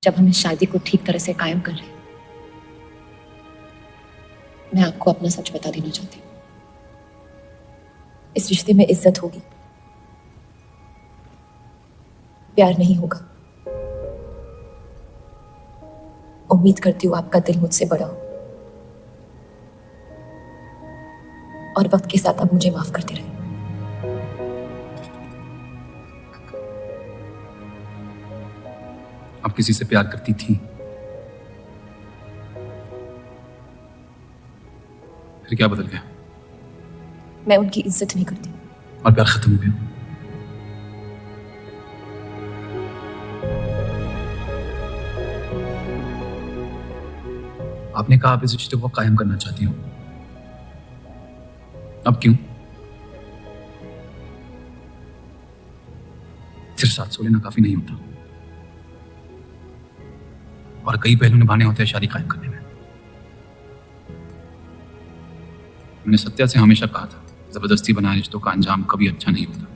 जब हम इस शादी को ठीक तरह से कायम कर रहे हैं, मैं आपको अपना सच बता देना चाहती हूँ। इस रिश्ते में इज्जत होगी, प्यार नहीं होगा। उम्मीद करती हूँ आपका दिल मुझसे बड़ा हो और वक्त के साथ आप मुझे माफ करते रहे। आप किसी से प्यार करती थी, फिर क्या बदल गया? मैं उनकी इज्जत नहीं करती और प्यार खत्म हो गया। आपने कहा आप इस रिश्ते को कायम करना चाहती हो, अब क्यों? सिर्फ 700 लेना काफी नहीं होता और कई पहलू निभाने होते हैं शादी कायम करने में। मैंने सत्या से हमेशा कहा था, जबरदस्ती बनाए रिश्तों का अंजाम कभी अच्छा नहीं होता।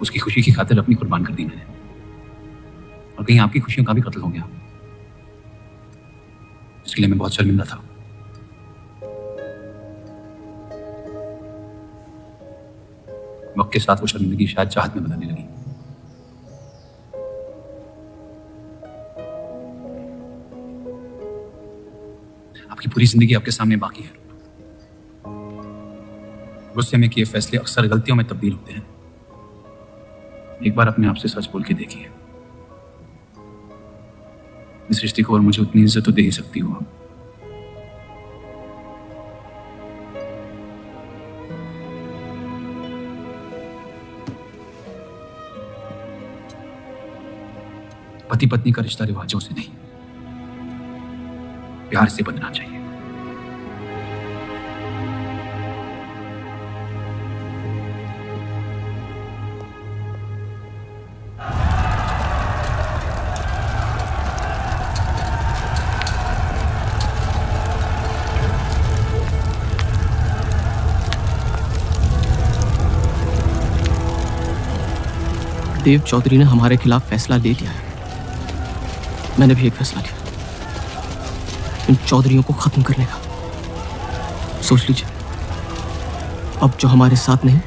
उसकी खुशी की खातिर अपनी कुर्बान कर दी मैंने, और कहीं आपकी खुशियों का भी कत्ल हो गया, इसके लिए मैं बहुत शर्मिंदा था। वक्त के साथ वो शर्मिंदगी शायद चाहत में बदलने लगी। आपकी पूरी जिंदगी आपके सामने बाकी है। गुस्से में किए फैसले अक्सर गलतियों में तब्दील होते हैं। एक बार अपने आप से सच बोल के देखिए, इस रिश्ते को और मुझे उतनी इज्जत तो दे ही सकती हो आप। पति पत्नी का रिश्ता रिवाजों से नहीं, प्यार से बनना चाहिए। देव चौधरी ने हमारे खिलाफ फैसला ले लिया है। मैंने भी एक फैसला लिया, इन चौधरियों को खत्म करने का। सोच लीजिए, अब जो हमारे साथ नहीं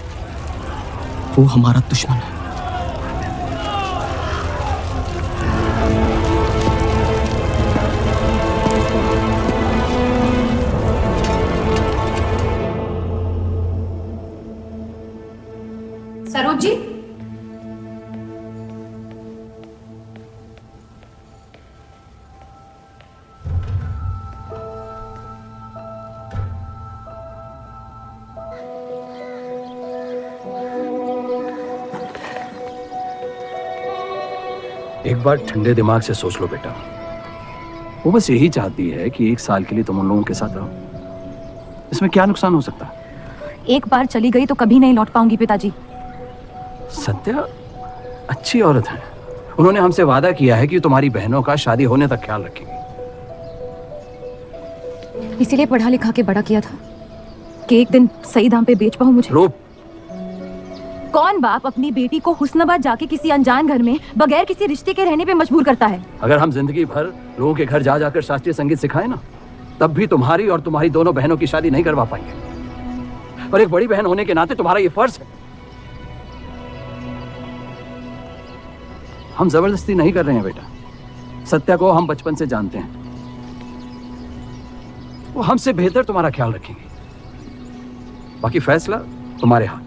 वो हमारा दुश्मन है। सरोज जी, एक बार ठंडे दिमाग से सोच लो बेटा, वो बस यही चाहती है कि 1 साल के लिए तुम उन लोगों के साथ रहो। इसमें क्या नुकसान हो सकता है? एक बार चली गई तो कभी नहीं लौट पाऊंगी पिताजी। सत्या अच्छी औरत है, उन्होंने हमसे वादा किया है कि तुम्हारी बहनों का शादी होने तक ख्याल रखेंगे। इसीलिए पढ़ा लिखा के बड़ा किया था कि एक दिन सही दाम पे बेच पाऊं मुझे। रूप, कौन बाप अपनी बेटी को हुस्नाबाद जाके किसी अनजान घर में बगैर किसी रिश्ते के रहने पे मजबूर करता है? अगर हम जिंदगी भर लोगों के घर जा जाकर शास्त्रीय संगीत सिखाएं ना, तब भी तुम्हारी और तुम्हारी दोनों बहनों की शादी नहीं करवा पाएंगे। और एक बड़ी बहन होने के नाते तुम्हारा ये फर्ज है। हम जबरदस्ती नहीं कर रहे हैं बेटा। सत्या को हम बचपन से जानते हैं, वो हमसे बेहतर तुम्हारा ख्याल रखेंगे। बाकी फैसला तुम्हारे हाथ में।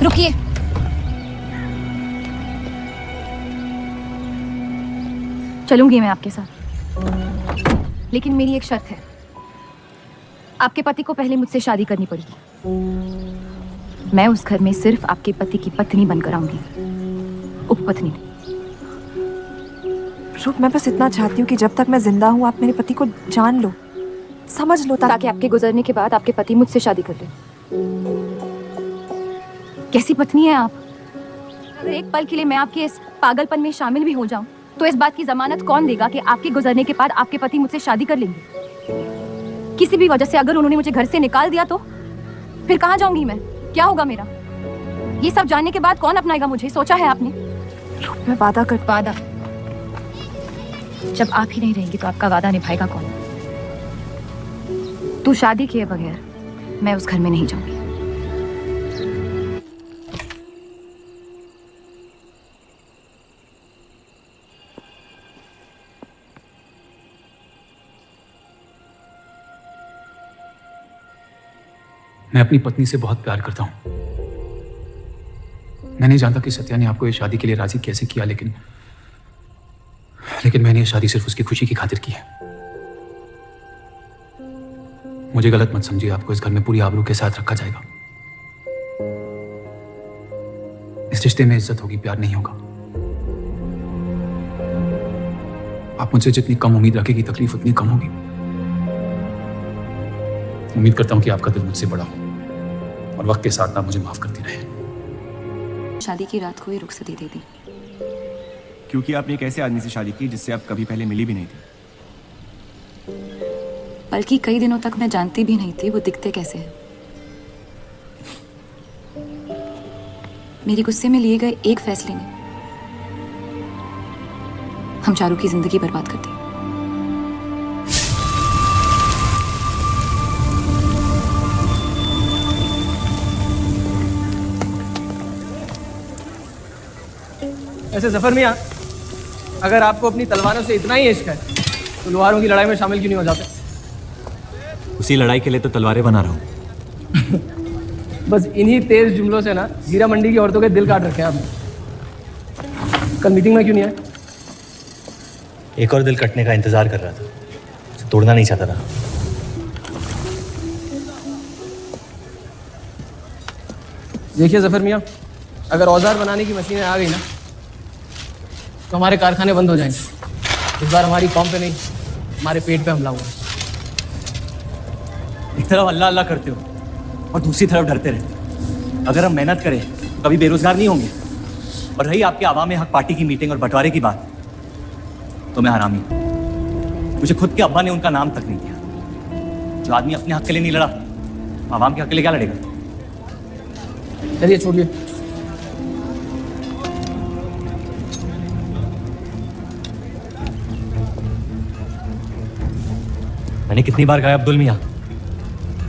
रुकिए, चलूंगी मैं आपके साथ, लेकिन मेरी एक शर्त है। आपके पति को पहले मुझसे शादी करनी पड़ेगी। मैं उस घर में सिर्फ आपके पति की पत्नी बनकर आऊंगी, उपपत्नी। रूप, मैं बस इतना चाहती हूँ कि जब तक मैं जिंदा हूँ आप मेरे पति को जान लो, समझ लो, ताकि आपके गुजरने के बाद आपके पति मुझसे शादी कर ले। कैसी पत्नी है आप? अगर एक पल के लिए मैं आपके इस पागलपन में शामिल भी हो जाऊं, तो इस बात की जमानत कौन देगा कि आपके गुजरने के बाद आपके पति मुझसे शादी कर लेंगे? किसी भी वजह से अगर उन्होंने मुझे घर से निकाल दिया तो फिर कहाँ जाऊंगी मैं? क्या होगा मेरा? ये सब जानने के बाद कौन अपनाएगा मुझे? सोचा है आपने? मैं वादा कर वादा? जब आप ही नहीं रहेंगी तो आपका वादा निभाएगा कौन? तू शादी किए बगैर मैं उस घर में नहीं जाऊंगी। मैं अपनी पत्नी से बहुत प्यार करता हूं। मैं नहीं जानता कि सत्या ने आपको ये शादी के लिए राजी कैसे किया, लेकिन मैंने ये शादी सिर्फ उसकी खुशी की खातिर की है। मुझे गलत मत समझिए, आपको इस घर में पूरी आबरू के साथ रखा जाएगा। इस रिश्ते में इज्जत होगी, प्यार नहीं होगा। आप मुझसे जितनी कम उम्मीद रखेगी, तकलीफ उतनी कम होगी। उम्मीद करता हूं कि आपका दिल मुझसे बड़ा हो और वक्त के साथ आप मुझे माफ करती रहे। शादी की रात को ही रुखसती दे दी। क्योंकि आपने एक ऐसे आदमी से शादी की जिससे आप कभी पहले मिली भी नहीं थी। बल्कि कई दिनों तक मैं जानती भी नहीं थी वो दिखते कैसे हैं। मेरे गुस्से में लिए गए एक फैसले ने हम चारों की जिंदगी बर्बाद कर दी। ऐसे जफर मियाँ, अगर आपको अपनी तलवारों से इतना ही इश्क है तो लोहारों की लड़ाई में शामिल क्यों नहीं हो जाते? उसी लड़ाई के लिए तो तलवारें बना रहा हूँ। बस इन्हीं तेज जुमलों से ना जीरा मंडी की औरतों के दिल काट रखे हैं आपने। कल मीटिंग में क्यों नहीं आए? एक और दिल कटने का इंतजार कर रहा था, उसे तोड़ना नहीं चाहता था। देखिए जफर मियाँ, अगर औजार बनाने की मशीनें आ गई ना तो हमारे कारखाने बंद हो जाएंगे। इस बार हमारी कौम पे नहीं, हमारे पेट पे हमला हुआ। एक तरफ अल्लाह अल्लाह करते हो और दूसरी तरफ डरते रहते। अगर हम मेहनत करें तो कभी बेरोजगार नहीं होंगे। और रही आपके आवाम हक पार्टी की मीटिंग और बंटवारे की बात, तो मैं हरामी हूं। मुझे खुद के अब्बा ने उनका नाम तक नहीं दिया। जो आदमी अपने हक के लिए नहीं लड़ा, आवाम के हक के लिए क्या लड़ेगा? चलिए छोड़िए। मैंने कितनी बार कहा अब्दुल मियाँ,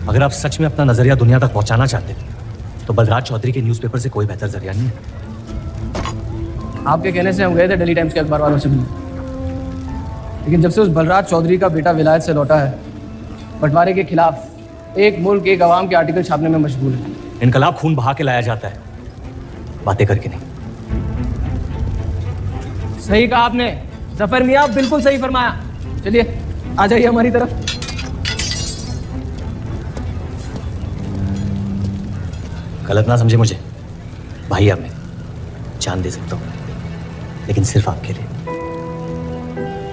अगर आप सच में अपना नजरिया दुनिया तक पहुंचाना चाहते हैं तो बलराज चौधरी के न्यूज़पेपर से कोई बेहतर जरिया नहीं है। आपके कहने से हम गए थे दिल्ली टाइम्स के अखबार वालों से भी, लेकिन जब से उस बलराज चौधरी का बेटा विलायत से लौटा है, बंटवारे के खिलाफ एक मुल्क एक आवाम के आर्टिकल छापने में मशगूल है। इनकलाब खून बहा के लाया जाता है, बातें करके नहीं। सही कहा आपने जफर मियाँ, बिल्कुल सही फरमाया। चलिए आ जाइए हमारी तरफ। गलत ना समझे मुझे, भाई आप में जान दे सकता हूँ, लेकिन सिर्फ आपके लिए।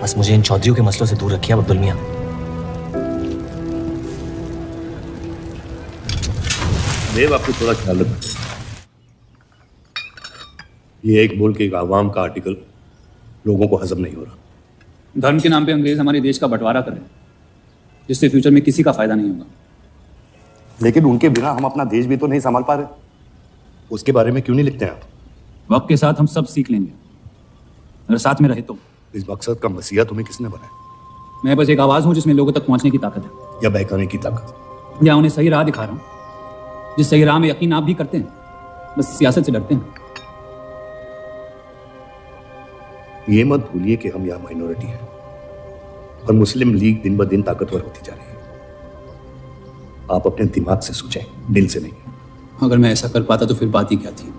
बस मुझे इन चौधरियों के मसलों से दूर रखिए अब्दुल मियाँ। देव, आपको थोड़ा ख्याल रखना। ये एक मुल्क एक आवाम का आर्टिकल लोगों को हजम नहीं हो रहा। धर्म के नाम पे अंग्रेज हमारे देश का बंटवारा कर रहे हैं, जिससे फ्यूचर में किसी का फायदा नहीं होगा। लेकिन उनके बिना हम अपना देश भी तो नहीं संभाल पा रहे। उसके बारे में क्यों नहीं लिखते हैं आप? वक्त के साथ हम सब सीख लेंगे, अगर साथ में रहे तो। इस मकसद का मसीहा तुम्हें किसने बनाया? मैं बस एक आवाज हूं जिसमें लोगों तक पहुंचने की ताकत है, या बहकाने की ताकत? या उन्हें सही राह दिखा रहा हूं, जिस सही राह में यकीन आप भी करते हैं, बस सियासत से डरते हैं। ये मत भूलिए कि हम यहाँ माइनॉरिटी हैं और मुस्लिम लीग दिन ब दिन ताकतवर होती जा रही है। आप अपने दिमाग से सोचें, दिल से नहीं। अगर मैं ऐसा कर पाता तो फिर बात ही क्या थी।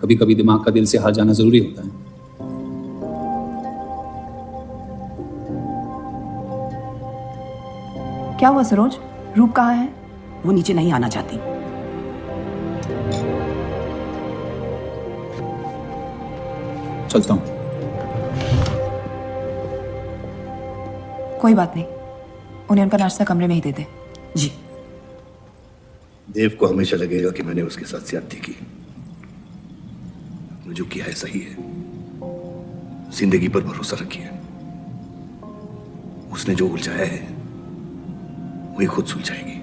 कभी कभी दिमाग का दिल से हार जाना जरूरी होता है। क्या हुआ सरोज? रूप कहाँ है? वो नीचे नहीं आना चाहती। चलता हूं। कोई बात नहीं, उन्हें उनका नाश्ता कमरे में ही दे दे। जी। देव को हमेशा लगेगा कि मैंने उसके साथ ज्यादती की। जो किया है सही है। जिंदगी पर भरोसा रखिए। उसने जो उलझाया है वही खुद सुलझाएगी।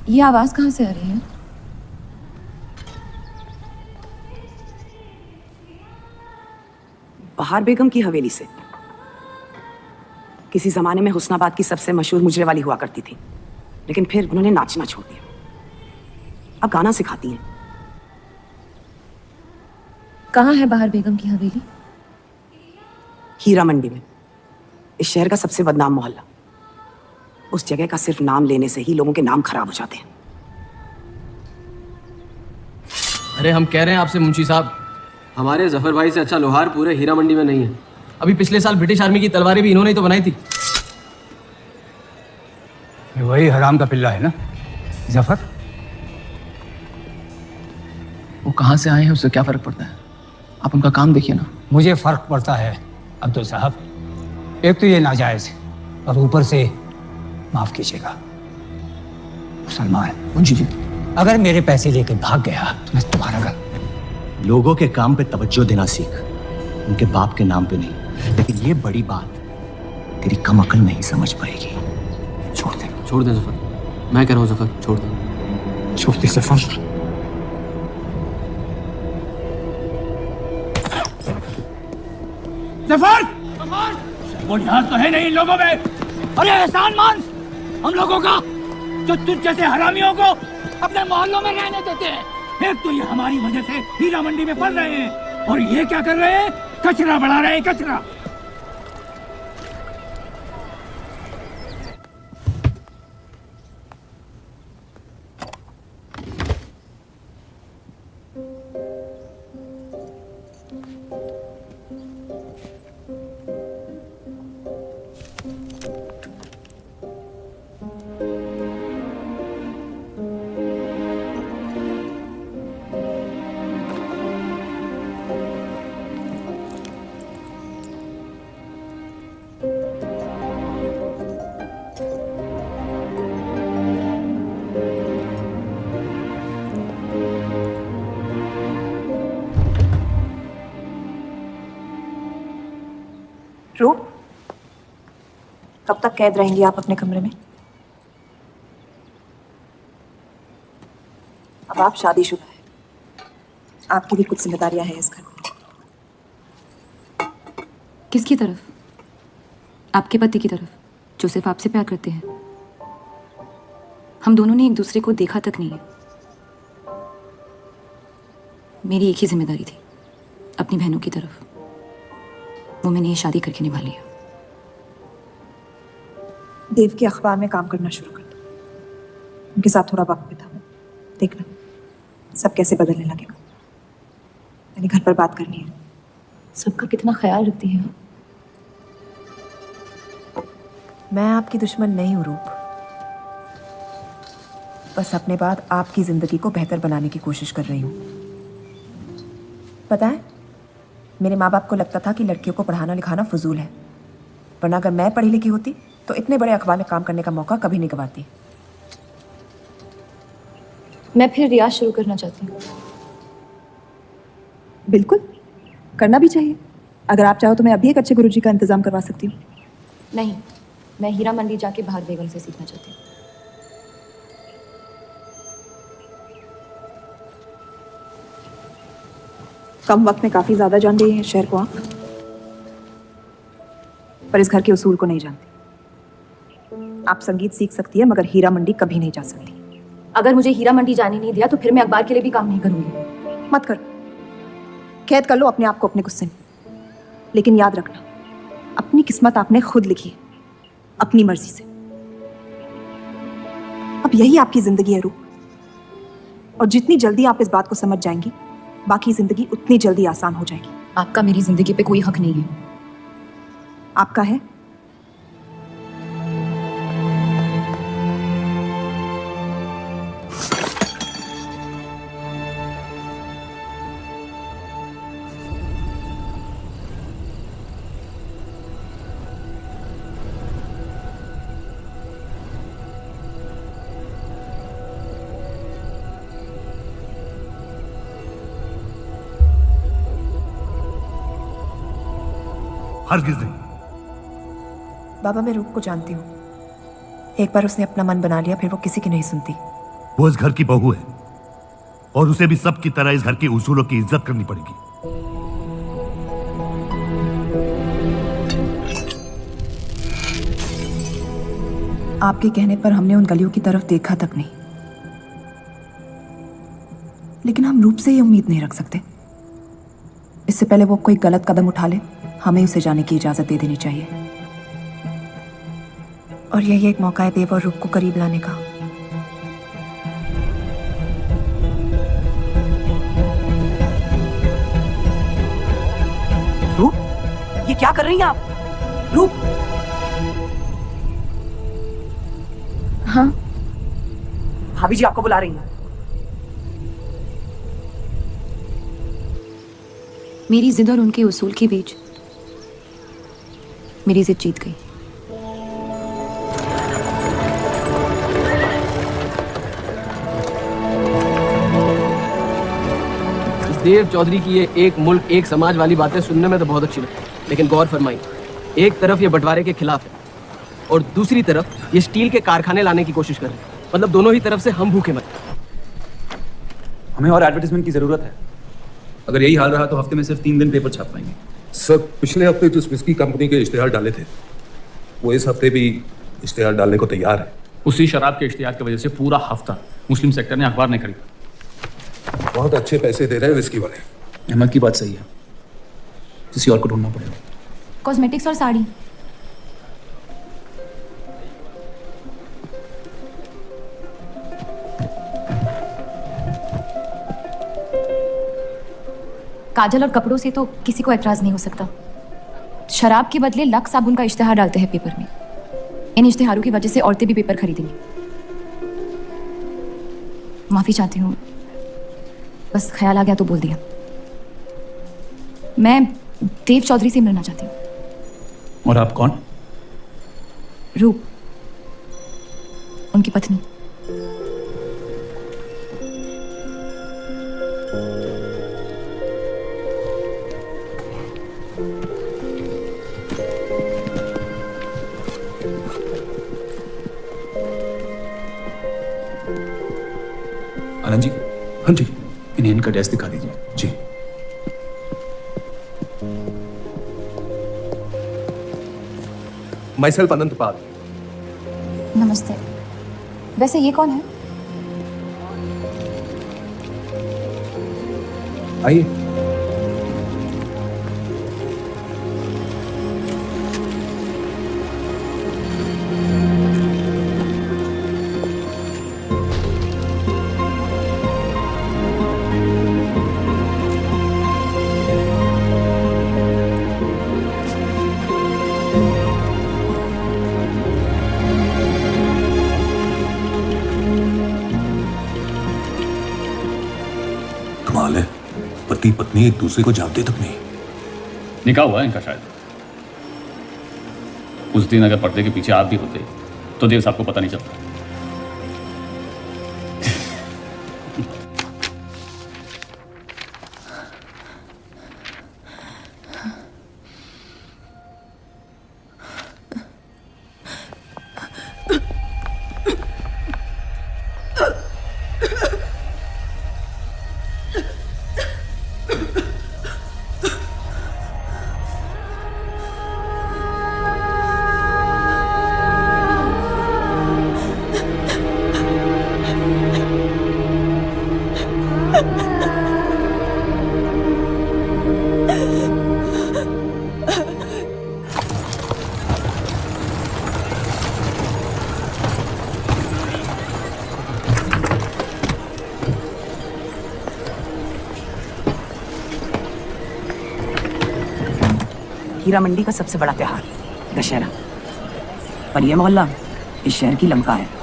ये आवाज कहाँ से आ रही है? बहार बेगम की हवेली से। किसी जमाने में हुस्नाबाद की सबसे मशहूर मुजरे वाली हुआ करती थी, लेकिन फिर उन्होंने नाचना छोड़ दिया। अब गाना सिखाती हैं। कहाँ है बहार बेगम की हवेली? हीरा मंडी में, इस शहर का सबसे बदनाम मोहल्ला। उस जगह का सिर्फ नाम लेने से ही लोगों के नाम खराब हो जाते हैं। अरे हम कह रहे हैं आपसे मुंशी साहब, हमारे जफर भाई से अच्छा लोहार पूरे हीरा मंडी में नहीं है। अभी पिछले साल ब्रिटिश आर्मी की तलवारें भी इन्होंने ही तो बनाई थी। ये वही हराम का पिल्ला है ना जफर? वो कहाँ से आए हैं उससे क्या फर्क पड़ता है? आप उनका काम देखिए ना। मुझे फर्क पड़ता है अब्दुल साहब। एक तो ये नाजायज और ऊपर से माफ कीजिएगा सलमान, मुंशी जी, अगर मेरे पैसे लेके भाग गया तो मैं तुम्हारा घर। लोगों के काम पे तवज्जो देना सीख, उनके बाप के नाम पे नहीं। लेकिन ये बड़ी बात तेरी कम अकल नहीं समझ पाएगी। छोड़ दे जफर। मैं कह रहा हूँ जफर, छोड़ दे। छोड़ दे जफर। जफर! वो लिहाज तो है नहीं इन लोगों में। अरे एहसान मान हम लोगों का, जो तुझ जैसे हरामियों को अपने मोहल्लों में रहने देते हैं। एक तो ये हमारी वजह से हीरा मंडी में पल रहे हैं, और ये क्या कर रहे हैं? कचरा बढ़ा रहे हैं, कचरा। रूप, कब तक कैद रहेंगी आप अपने कमरे में? अब आप शादीशुदा हैं, आपकी भी कुछ जिम्मेदारियां हैं इस घर में। किसकी तरफ? आपके पति की तरफ, जो सिर्फ आपसे प्यार करते हैं। हम दोनों ने एक दूसरे को देखा तक नहीं है। मेरी एक ही जिम्मेदारी थी, अपनी बहनों की तरफ। वो मैंने ये शादी करके निभा लिया। देव के अखबार में काम करना शुरू कर दो, उनके साथ थोड़ा वक्त बिताओ, देखना सब कैसे बदलने लगेगा। मैंने घर पर बात करनी है। सबका कितना ख्याल रखती है। मैं आपकी दुश्मन नहीं हूँ रूप, बस अपने बाद आपकी जिंदगी को बेहतर बनाने की कोशिश कर रही हूँ। पता है, मेरे माँ बाप को लगता था कि लड़कियों को पढ़ाना लिखाना फजूल है, वरना अगर मैं पढ़ी लिखी होती तो इतने बड़े अखबार में काम करने का मौका कभी नहीं गंवाती। मैं फिर रियाज शुरू करना चाहती हूँ। बिल्कुल, करना भी चाहिए। अगर आप चाहो तो मैं अभी एक अच्छे गुरुजी का इंतजाम करवा सकती हूँ। नहीं, मैं हीरा मंडी जाके बहार बेगम से सीखना चाहती हूँ। कम वक्त में काफी ज्यादा जान रही हैं शहर को आप, पर इस घर के उसूल को नहीं जानती। आप संगीत सीख सकती है, मगर हीरा मंडी कभी नहीं जा सकती। अगर मुझे हीरा मंडी जाने नहीं दिया तो फिर मैं अखबार के लिए भी काम नहीं करूंगी। मत करो, कैद कर लो अपने आप को अपने गुस्से में, लेकिन याद रखना अपनी किस्मत आपने खुद लिखी है, अपनी मर्जी से। अब यही आपकी जिंदगी है रूप, और जितनी जल्दी आप इस बात को समझ जाएंगी, बाकी जिंदगी उतनी जल्दी आसान हो जाएगी। आपका मेरी जिंदगी पे कोई हक नहीं है। आपका है, हरगिज नहीं। बाबा मैं रूप को जानती हूँ, एक बार उसने अपना मन बना लिया फिर वो किसी की नहीं सुनती। वो इस घर की बहू है और उसे भी सबकी तरह इस घर के उसूलों की इज्जत करनी पड़ेगी। आपके कहने पर हमने उन गलियों की तरफ देखा तक नहीं, लेकिन हम रूप से ये उम्मीद नहीं रख सकते। इससे पहले वो कोई गलत कदम उठा ले, हमें उसे जाने की इजाजत दे देनी चाहिए। और यही एक मौका है देव और रूप को करीब लाने का। रूप, ये क्या कर रही हैं आप? रूप, हाँ भाभी जी आपको बुला रही हैं। मेरी जिद और उनके उसूल के बीच मेरी जिद जीत गई। देव चौधरी की ये एक मुल्क एक समाज वाली बातें सुनने में तो बहुत अच्छी लगती, लेकिन गौर फरमाई, एक तरफ ये बंटवारे के खिलाफ है और दूसरी तरफ ये स्टील के कारखाने लाने की कोशिश कर रहे हैं। मतलब दोनों ही तरफ से हम भूखे मर। हमें और एडवर्टाइजमेंट की जरूरत है। अगर यही हाल रहा तो हफ्ते में सिर्फ 3 दिन पेपर छाप पाएंगे। सर, पिछले हफ्ते जिस विस्की कंपनी के इश्तेहार डाले थे वो इस हफ्ते भी इश्तेहार डालने को तैयार है। उसी शराब के इश्तिहार की वजह से पूरा हफ्ता मुस्लिम सेक्टर ने अखबार नहीं खरीदा। बहुत अच्छे पैसे दे रहे हैं विस्की वाले। अहमद की बात सही है, किसी और को ढूंढना पड़ेगा। कॉस्मेटिक्स और साड़ी। काजल और कपड़ों से तो किसी को एतराज नहीं हो सकता। शराब के बदले लक्स साबुन का इश्तिहार डालते हैं पेपर में। इन इश्तिहारों की वजह से औरतें भी पेपर खरीदेंगी। माफी चाहती हूँ, बस ख्याल आ गया तो बोल दिया। मैं देव चौधरी से मिलना चाहती हूँ। और आप कौन? रूप, उनकी पत्नी। आनंद जी। हाँ जी। इन्हें इनका डेस्क दिखा दीजिए। जी। माई सेल्फ अनंत पाल। नमस्ते। वैसे ये कौन है? आइए। कमाल है, पति पत्नी एक दूसरे को जानते तक नहीं। निकाह हुआ है इनका शायद। उस दिन अगर पर्दे के पीछे आप भी होते तो देव साहब को पता नहीं चलता। हीरा मंडी का सबसे बड़ा त्योहार दशहरा, और यह मोहल्ला इस शहर की लंका है।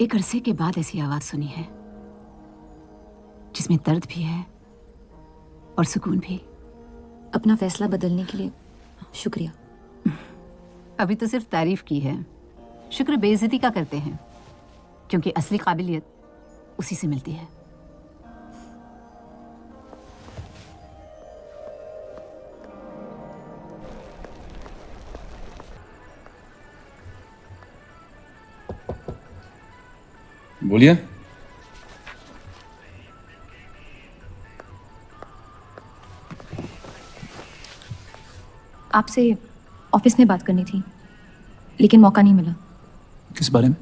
एक अरसे के बाद ऐसी आवाज सुनी है जिसमें दर्द भी है और सुकून भी। अपना फैसला बदलने के लिए शुक्रिया। अभी तो सिर्फ तारीफ की है, शुक्र बेइज्जती का करते हैं, क्योंकि असली काबिलियत उसी से मिलती है। बोलिए। आपसे ऑफिस में बात करनी थी, लेकिन मौका नहीं मिला। किस बारे में?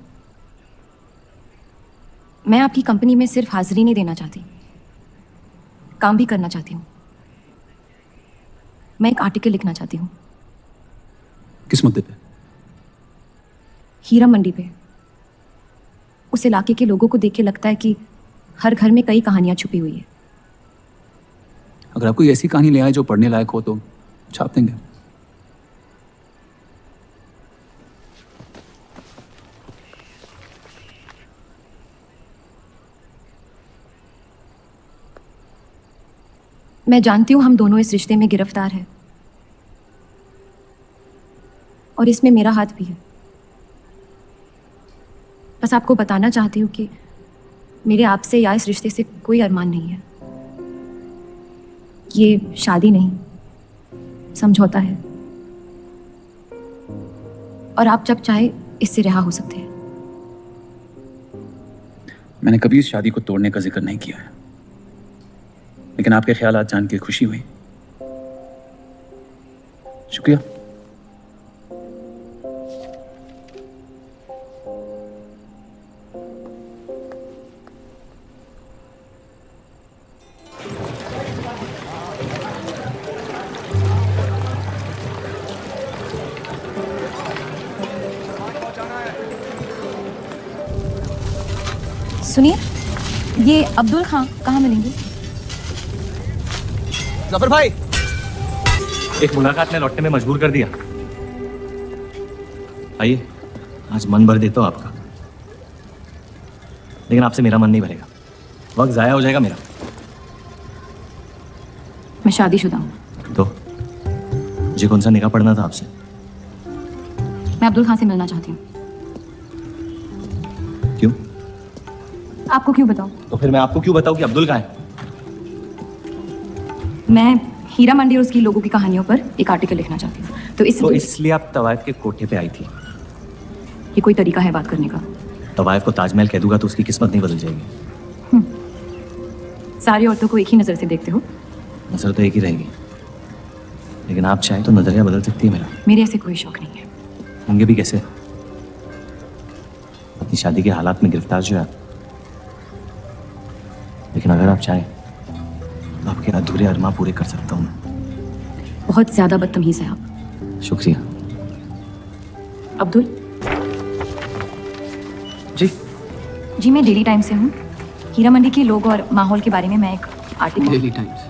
मैं आपकी कंपनी में सिर्फ हाजिरी नहीं देना चाहती, काम भी करना चाहती हूँ। मैं एक आर्टिकल लिखना चाहती हूँ। किस मुद्दे पे? हीरा मंडी पे। उस इलाके के लोगों को देख के लगता है कि हर घर में कई कहानियां छुपी हुई है। अगर आप कोई ऐसी कहानी ले आए जो पढ़ने लायक हो तो छाप देंगे। मैं जानती हूं हम दोनों इस रिश्ते में गिरफ्तार हैं, और इसमें मेरा हाथ भी है। बस आपको बताना चाहती हूँ कि मेरे आपसे या इस रिश्ते से कोई अरमान नहीं है। ये शादी नहीं, समझौता है, और आप जब चाहे इससे रिहा हो सकते हैं। मैंने कभी इस शादी को तोड़ने का जिक्र नहीं किया है, लेकिन आपके ख्यालात जान के खुशी हुई। शुक्रिया। सुनिए, ये अब्दुल खां कहाँ मिलेंगे? जफर भाई, एक मुलाकात ने लौटने में मजबूर कर दिया। आइए, आज मन भर देता हूं आपका, लेकिन आपसे मेरा मन नहीं भरेगा। वक्त जाया हो जाएगा मेरा। मैं शादीशुदा हूँ। तो मुझे कौन सा निकाह पढ़ना था आपसे? मैं अब्दुल खां से मिलना चाहती हूँ। क्यों? आपको क्यों बताऊं? तो फिर मैं आपको क्यों बताऊं कि अब्दुल कहाँ है? मैं हीरा मंडी और उसकी लोगों की कहानियों पर एक आर्टिकल लिखना चाहती हूँ, तो इसलिए आप तवाइफ के कोठे पे आई थी? ये कोई तरीका है बात करने का? तवाइफ को ताजमहल कह दूंगा तो उसकी किस्मत नहीं बदल जाएगी। सारी औरतों को एक ही नजर से देखते हो। नजर तो एक ही रहेगी, लेकिन आप चाहे तो नजरिया बदल सकती है मेरा। मेरे ऐसे कोई शौक नहीं है। होंगे भी कैसे? अपनी शादी के हालात में गिरफ्तार जो है, लेकिन अगर आप चाहें तो आपके अधूरे अरमा पूरे कर सकता हूँ मैं। बहुत ज्यादा बदतमीज है आप। शुक्रिया। अब्दुल जी, मैं डेली टाइम्स से हूँ। हीरा मंडी के लोग और माहौल के बारे में मैं एक आर्टिकल। Daily times.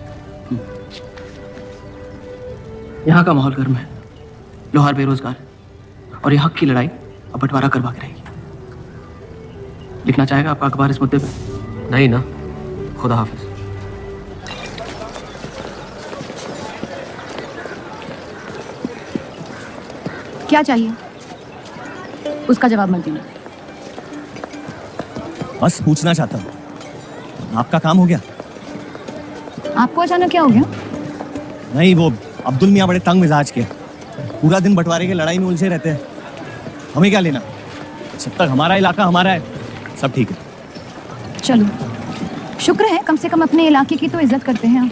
यहाँ का माहौल गर्म है, लोहार बेरोजगार, और ये हक की लड़ाई अब बंटवारा करवा के रहेगी। लिखना चाहेगा आपका अखबार इस मुद्दे पे? नहीं ना, खुदा हाफिज। क्या चाहिए उसका जवाब मत देना। बस पूछना चाहता हूँ, आपका काम हो गया? आपको अचानक क्या हो गया? नहीं, वो अब्दुल मियाँ बड़े तंग मिजाज के, पूरा दिन बंटवारे की लड़ाई में उलझे रहते हैं। हमें क्या लेना? जब तक हमारा इलाका हमारा है, सब ठीक है। चलो, शुक्र है कम से कम अपने इलाके की तो इज्जत करते हैं आप।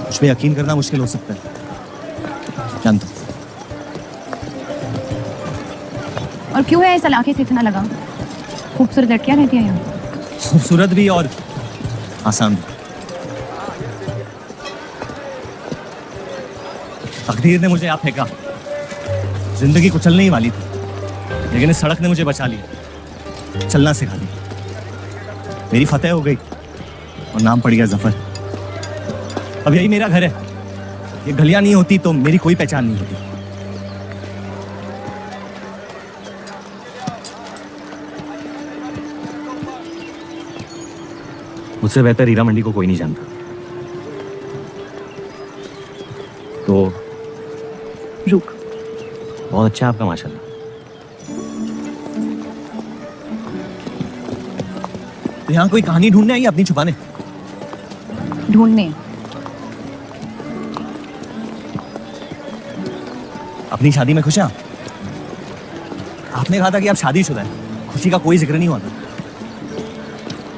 मुझ पे यकीन करना मुश्किल हो सकता है, जानता हूं। और क्यों है इस इलाके से इतना लगाव? खूबसूरत लड़कियां रहती हैं यहाँ। खूबसूरत भी और आसान भी। तकदीर ने मुझे यहाँ फेंका। जिंदगी कुचलने ही वाली थी, लेकिन इस सड़क ने मुझे बचा लिया, चलना सिखा दिया। मेरी फतेह हो गई और नाम पड़ गया जफर। अब यही मेरा घर है। ये गलियां नहीं होती तो मेरी कोई पहचान नहीं होती। मुझसे बेहतर हीरा मंडी को कोई नहीं जानता। तो रुक। बहुत अच्छा आपका माशाल्लाह। तो यहाँ कोई कहानी ढूंढने आई अपनी छुपाने? ढूंढने? अपनी शादी में खुश हैं आप? आपने कहा था कि आप शादीशुदा हैं, खुशी का कोई जिक्र नहीं हुआ था।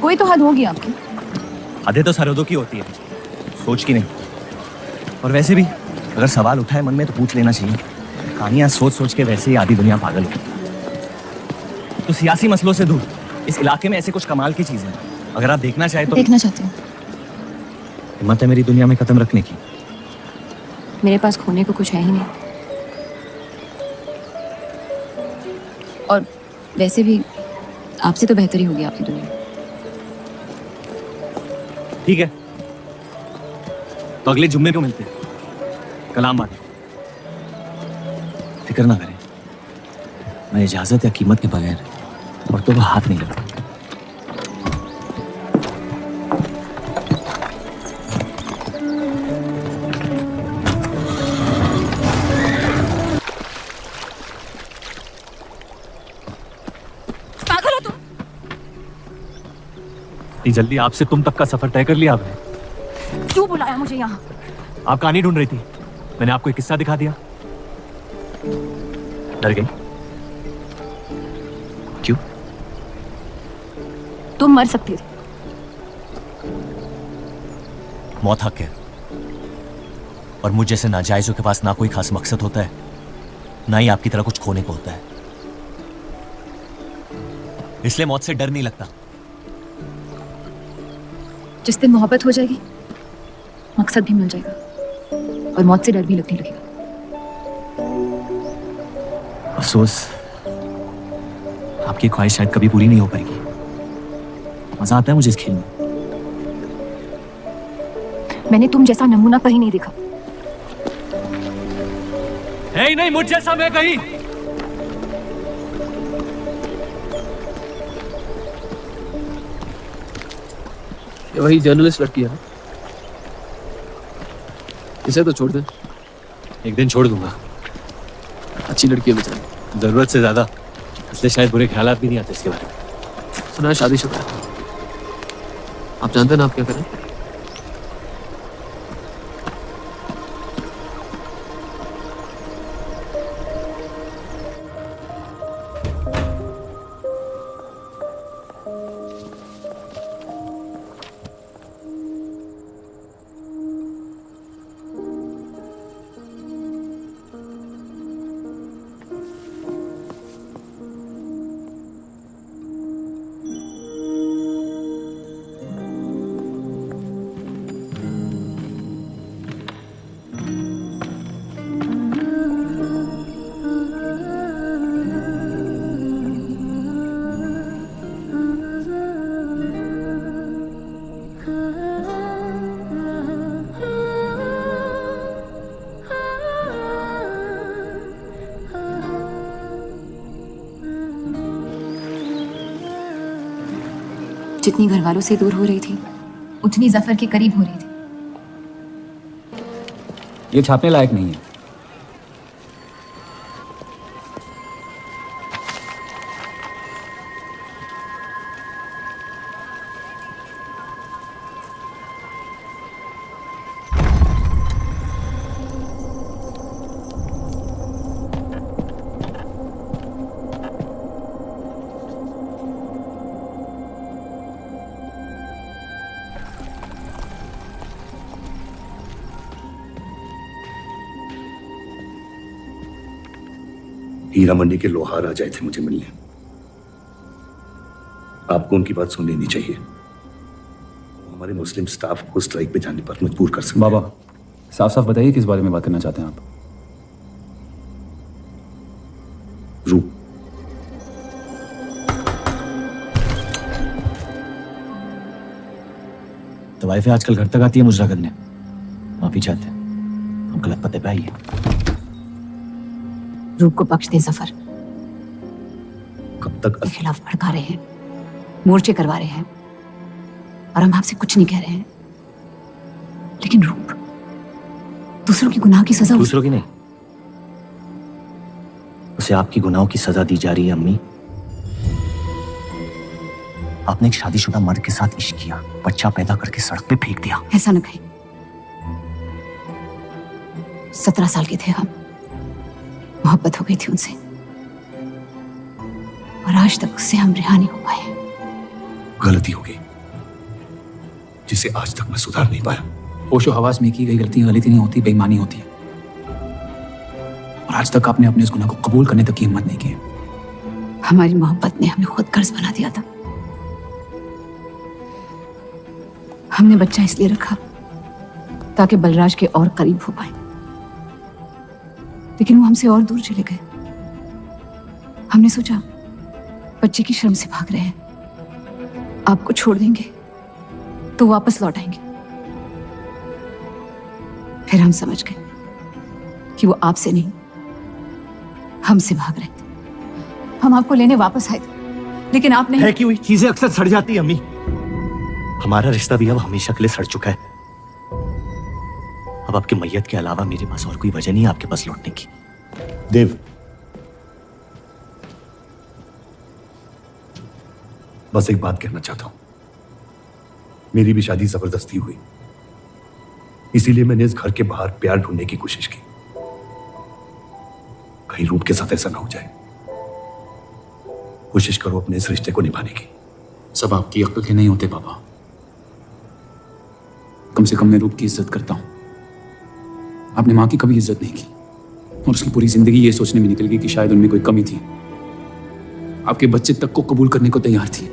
कोई तो हद होगी आपकी। हदें तो सरहदों की होती है, सोच की नहीं। और वैसे भी अगर सवाल उठा है मन में तो पूछ लेना चाहिए। कहानियां सोच सोच के वैसे ही आधी दुनिया पागल हो। तो सियासी मसलों से दूर इस इलाके में ऐसे कुछ कमाल की चीजें हैं, अगर आप देखना चाहे तो। देखना चाहती हूँ। हिम्मत है मेरी दुनिया में कदम रखने की? मेरे पास खोने को कुछ है ही नहीं। और वैसे भी आपसे तो बेहतर ही होगी आपकी दुनिया। ठीक है, तो अगले जुम्मे को मिलते हैं। कलाम बात। फिक्र ना करें, मैं इजाजत या कीमत के बगैर औरतों को हाथ नहीं लगाता। पागल हो तुम? इतनी जल्दी आपसे तुम तक का सफर तय कर लिया आपने? क्यों बुलाया मुझे यहाँ? आप कहानी ढूंढ रही थी, मैंने आपको एक किस्सा दिखा दिया। डर गई? क्यों? तुम मर सकते थे। मौत हक है, और मुझ जैसे नाजायजों के पास ना कोई खास मकसद होता है, ना ही आपकी तरह कुछ खोने को होता है। इसलिए मौत से डर नहीं लगता। जिस दिन मोहब्बत हो जाएगी, मकसद भी मिल जाएगा और मौत से डर भी लगने लगेगा। अफसोस, आपकी ख्वाहिश शायद कभी पूरी नहीं हो पाएगी। मजा आता है मुझे इस खेल में। मैंने तुम जैसा नमूना कहीं नहीं देखा। है ही नहीं मुझ जैसा मैं कहीं। ये वही जर्नलिस्ट लड़की है, इसे तो छोड़ दे। एक दिन छोड़ दूंगा। अच्छी लड़की है बेचारी। जरूरत से ज्यादा, इसलिए शायद बुरे ख्यालात भी नहीं आते इसके बारे में। सुना है शादीशुदा है। आप जानते हैं ना आप क्या करें? जितनी घर वालों से दूर हो रही थी, उतनी जफर के करीब हो रही थी। ये छापने लायक नहीं है। हीरा मंडी के लोहार आ जाए थे मुझे मिलने। आपको उनकी बात सुन लेनी चाहिए। हमारे मुस्लिम स्टाफ को स्ट्राइक पे जाने पर मजबूर कर सकते। बाबा, साफ साफ बताइए किस बारे में बात करना चाहते हैं आप? रू, तो वाइफे आजकल घर तक आती है मुजरा करने। माफी चाहते हैं, हम गलत पते पे आइए। रूप को बख्श दे जफर। कब तक के खिलाफ भड़का रहे हैं, मोर्चे करवा रहे हैं। और हम आपसे कुछ नहीं कह रहे हैं, लेकिन रूप, दूसरों की गुनाह की सजा दूसरों की नहीं, उसे आपकी गुनाहों की सजा दी जा रही है अम्मी। आपने एक शादीशुदा मर्द के साथ इश्क किया, बच्चा पैदा करके सड़क पे फेंक दिया। ऐसा न कहीं। 17 साल के थे हम, मोहब्बत हो गई थी उनसे, और आज तक उससे हम रिहा नहीं हो पाए। गलती हो गई जिसे आज तक मैं सुधार नहीं पाया। होशो हवास में की गई गलती गलती नहीं होती, बेईमानी होती है। और आज तक आपने अपने इस गुनाह को कबूल करने तक की हिम्मत नहीं की। हमारी मोहब्बत ने हमें खुद कर्ज बना दिया था। हमने बच्चा इसलिए रखा ताकि बलराज के और करीब हो पाए, लेकिन वो हमसे और दूर चले गए। हमने सोचा बच्चे की शर्म से भाग रहे हैं, आपको छोड़ देंगे तो वापस लौट आएंगे। फिर हम समझ गए कि वो आपसे नहीं, हमसे भाग रहे थे। हम आपको लेने वापस आए थे, लेकिन आप नहीं। फेंकी हुई चीजें अक्सर सड़ जाती है अम्मी। हमारा रिश्ता भी अब हमेशा के लिए सड़ चुका है। अब आपकी मैयत के अलावा मेरे पास और कोई वजह नहीं है आपके पास लौटने की। देव, बस एक बात कहना चाहता हूं। मेरी भी शादी जबरदस्ती हुई, इसीलिए मैंने इस घर के बाहर प्यार ढूंढने की कोशिश की। कहीं रूप के साथ ऐसा ना हो जाए। कोशिश करो अपने इस रिश्ते को निभाने की। सब आपकी अक्ल के नहीं होते पापा। कम से कम मैं रूप की इज्जत करता हूं। आपने मां की कभी इज्जत नहीं की, और उसकी पूरी जिंदगी ये सोचने में निकल गई कि शायद उनमें कोई कमी थी। आपके बच्चे तक को कबूल करने को तैयार थी।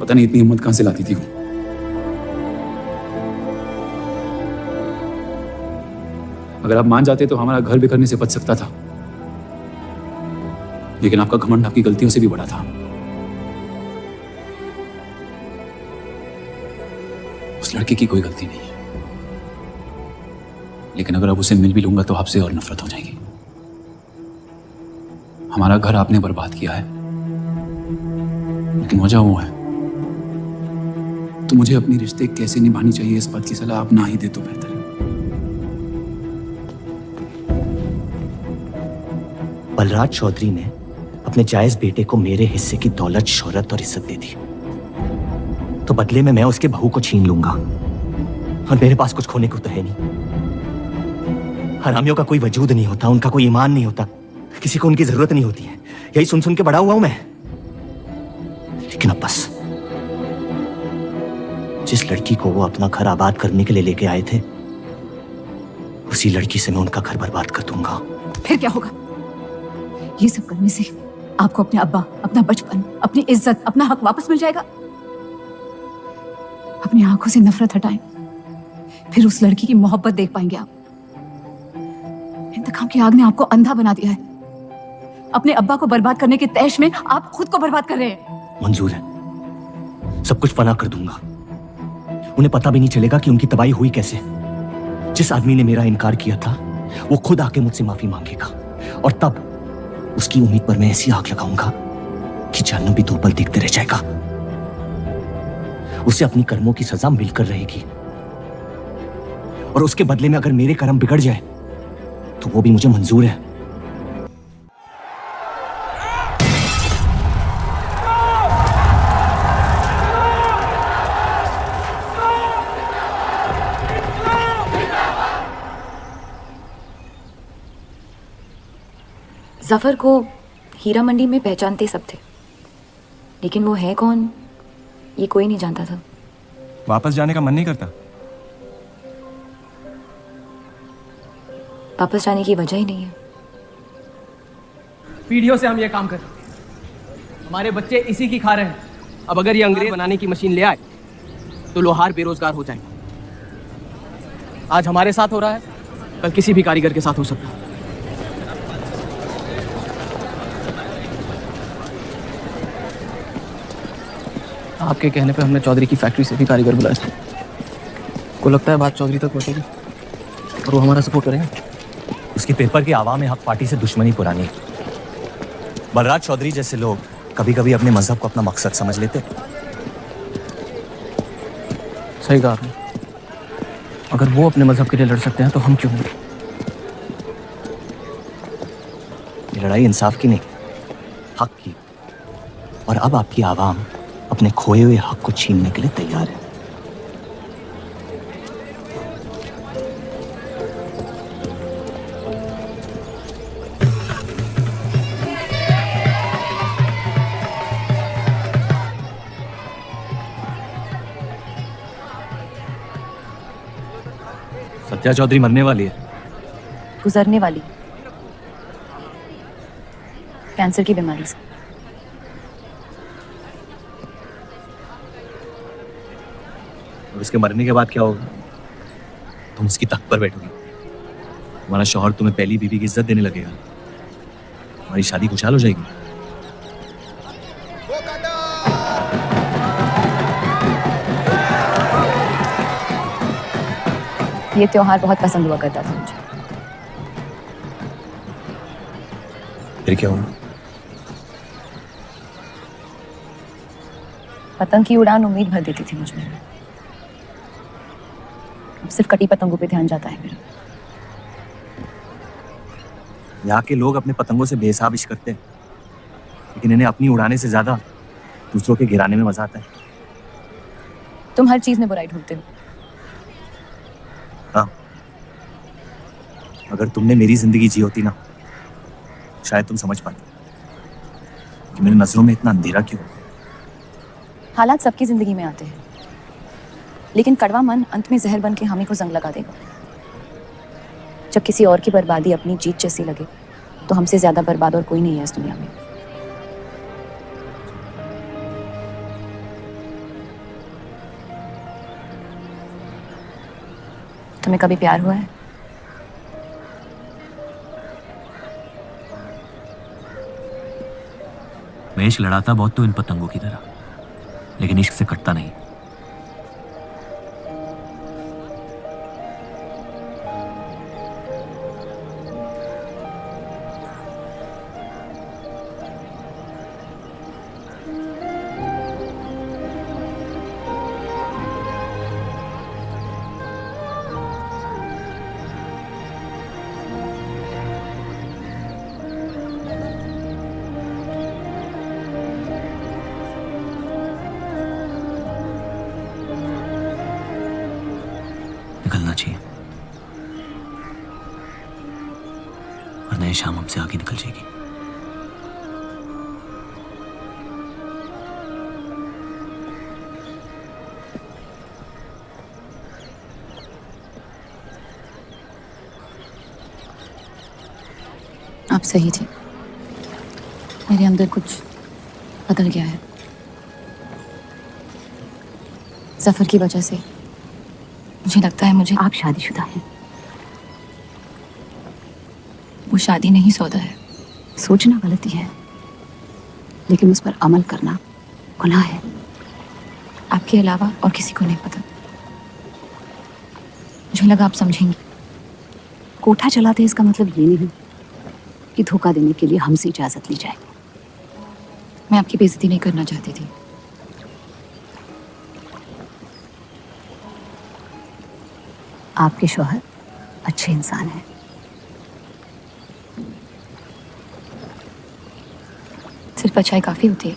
पता नहीं इतनी हिम्मत कहां से लाती थी वो। अगर आप मान जाते तो हमारा घर बिखरने से बच सकता था, लेकिन आपका घमंड आपकी गलतियों से भी बड़ा था। उस लड़के की कोई गलती नहीं है, लेकिन अगर अब उसे मिल भी लूंगा तो आपसे और नफरत हो जाएगी। हमारा घर आपने बर्बाद किया है, लेकिन वजह वो है। तो मुझे अपनी रिश्ते कैसे निभानी चाहिए इस बात की सलाह आप ना ही दे तो बेहतर है। बलराज चौधरी ने अपने जायज बेटे को मेरे हिस्से की दौलत, शोहरत और इज्जत दे दी, तो बदले में मैं उसके बहू को छीन लूंगा, और मेरे पास कुछ खोने को तो है नहीं। हरामियों का कोई वजूद नहीं होता, उनका कोई ईमान नहीं होता, किसी को उनकी जरूरत नहीं होती है। यही सुन सुन के बड़ा हुआ हूं मैं। लेकिन अब बस, जिस लड़की को वो अपना घर आबाद करने के लिए लेके आए थे, उसी लड़की से मैं उनका घर बर्बाद कर दूंगा। फिर क्या होगा? ये सब करने से आपको अपने अब्बा, अपना बचपन, अपनी इज्जत, अपना हक वापस मिल जाएगा। अपनी आंखों से नफरत हटाएं, फिर उस लड़की की मोहब्बत देख पाएंगे आप। इंतकाम की आग ने आपको अंधा बना दिया है। अपने अब्बा को बर्बाद करने के तैश में आप खुद को बर्बाद कर रहे हैं। मंजूर है, सब कुछ फना कर दूंगा। उन्हें पता भी नहीं चलेगा कि उनकी तबाही हुई कैसे। जिस आदमी ने मेरा इनकार किया था, वो खुद आके मुझसे माफी मांगेगा, और तब उसकी उम्मीद पर मैं ऐसी आग लगाऊंगा कि जहन्नम भी दो पल देखते रह जाएगा। उसे अपनी कर्मों की सजा मिलकर रहेगी, और उसके बदले में अगर मेरे कर्म बिगड़ जाए तो वो भी मुझे मंजूर है। जफर को हीरा मंडी में पहचानते सब थे, लेकिन वो है कौन ये कोई नहीं जानता था। वापस जाने का मन नहीं करता? वापस जाने की वजह ही नहीं है। पीढ़ियों से हम ये काम कर रहे हैं, हमारे बच्चे इसी की खा रहे हैं। अब अगर ये अंग्रेज बनाने की मशीन ले आए तो लोहार बेरोजगार हो जाएंगे। आज हमारे साथ हो रहा है, कल किसी भी कारीगर के साथ हो सकता है। आपके कहने पे हमने चौधरी की फैक्ट्री से भी कारीगर बुलाए थे। को लगता है बात चौधरी तक पहुंचेगी और वो हमारा सपोर्ट करेंगे। उसके पेपर के आवाम हक पार्टी से दुश्मनी पुरानी। बलराज चौधरी जैसे लोग कभी कभी अपने मजहब को अपना मकसद समझ लेते, सही कहा आपने। अगर वो अपने मजहब के लिए लड़ सकते हैं तो हम क्यों नहीं? ये लड़ाई इंसाफ की नहीं, हक की। और अब आपकी आवाम अपने खोए हुए हक को छीनने के लिए तैयार है। सत्या चौधरी मरने वाली है। गुजरने वाली, कैंसर की बीमारी से। और उसके मरने के बाद क्या होगा? तुम उसकी तख्त पर बैठोगी, तुम्हारा शौहर तुम्हें पहली बीवी की इज्जत देने लगेगा, तुम्हारी शादी खुशहाल हो जाएगी। ये त्योहार बहुत पसंद हुआ करता था मुझे। फिर क्या हुआ? पतंग की उड़ान उम्मीद भर देती थी मुझमें। अब सिर्फ कटी पतंगों पे ध्यान जाता है मेरा। यहाँ के लोग अपने पतंगों से बेहिसाब इश्क करते हैं, लेकिन इन्हें अपनी उड़ाने से ज्यादा दूसरों के गिराने में मजा आता है। तुम हर चीज में बुराई ढूंढते हो। हाँ, अगर तुमने मेरी जिंदगी जी होती ना, शायद तुम समझ पाते कि मेरी नजरों में इतना अंधेरा क्यों। हालात सबकी जिंदगी में आते हैं, लेकिन कड़वा मन अंत में जहर बन के हामी को जंग लगा देगा। जब किसी और की बर्बादी अपनी जीत जैसी लगे, तो हमसे ज्यादा बर्बाद और कोई नहीं है इस दुनिया में। तुम्हें कभी प्यार हुआ है? मैं इश्क लड़ाता बहुत तो इन पतंगों की तरह, लेकिन इश्क से कटता नहीं। निकलना चाहिए, वरना ये शाम हमसे आगे निकल जाएगी। आप सही थे, मेरे अंदर कुछ बदल गया है। सफर की वजह से मुझे लगता है मुझे। आप शादीशुदा हैं। वो शादी नहीं सौदा है। सोचना गलती है, लेकिन उस पर अमल करना गुनाह है। आपके अलावा और किसी को नहीं पता। मुझे लगा आप समझेंगी। कोठा चलाते इसका मतलब ये नहीं कि धोखा देने के लिए हमसे इजाजत ली जाए। मैं आपकी बेइज्जती नहीं करना चाहती थी। आपके शौहर अच्छे इंसान हैं। सिर्फ अच्छाई काफी होती है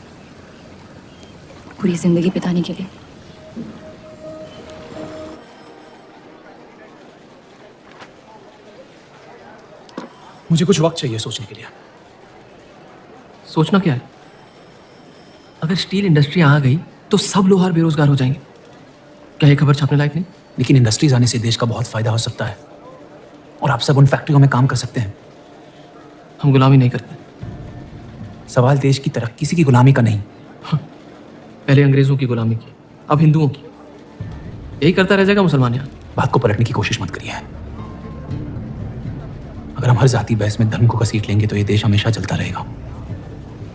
पूरी जिंदगी बिताने के लिए। मुझे कुछ वक्त चाहिए सोचने के लिए। सोचना क्या है? अगर स्टील इंडस्ट्री आ गई तो सब लोहार बेरोजगार हो जाएंगे। क्या ये खबर छापने लायक नहीं? लेकिन इंडस्ट्रीज आने से देश का बहुत फायदा हो सकता है, और आप सब उन फैक्ट्रियों में काम कर सकते हैं। हम गुलामी नहीं करते। सवाल देश की तरक्की किसी की गुलामी का नहीं। पहले अंग्रेजों की गुलामी की, अब हिंदुओं की। यही करता रह जाएगा मुसलमान यहाँ। बात को पलटने की कोशिश मत करिए। अगर हम हर जाति बहस में धर्म को घसीट लेंगे तो ये देश हमेशा चलता रहेगा।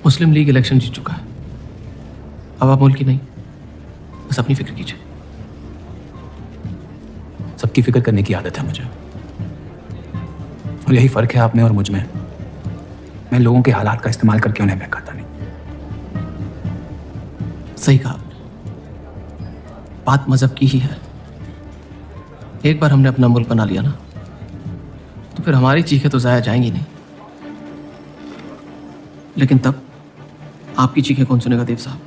मुस्लिम लीग इलेक्शन जीत चुका है, अब आप मुल्क की नहीं, बस अपनी फिक्र कीजिए। सबकी फिक्र करने की आदत है मुझे, और यही फर्क है आप में और मुझ में। मैं लोगों के हालात का इस्तेमाल करके उन्हें बहकाता नहीं। सही कहा। बात मजहब की ही है। एक बार हमने अपना मुल्क बना लिया ना, तो फिर हमारी चीखें तो जाया जाएंगी नहीं। लेकिन तब आपकी चीखें कौन सुनेगा देव साहब?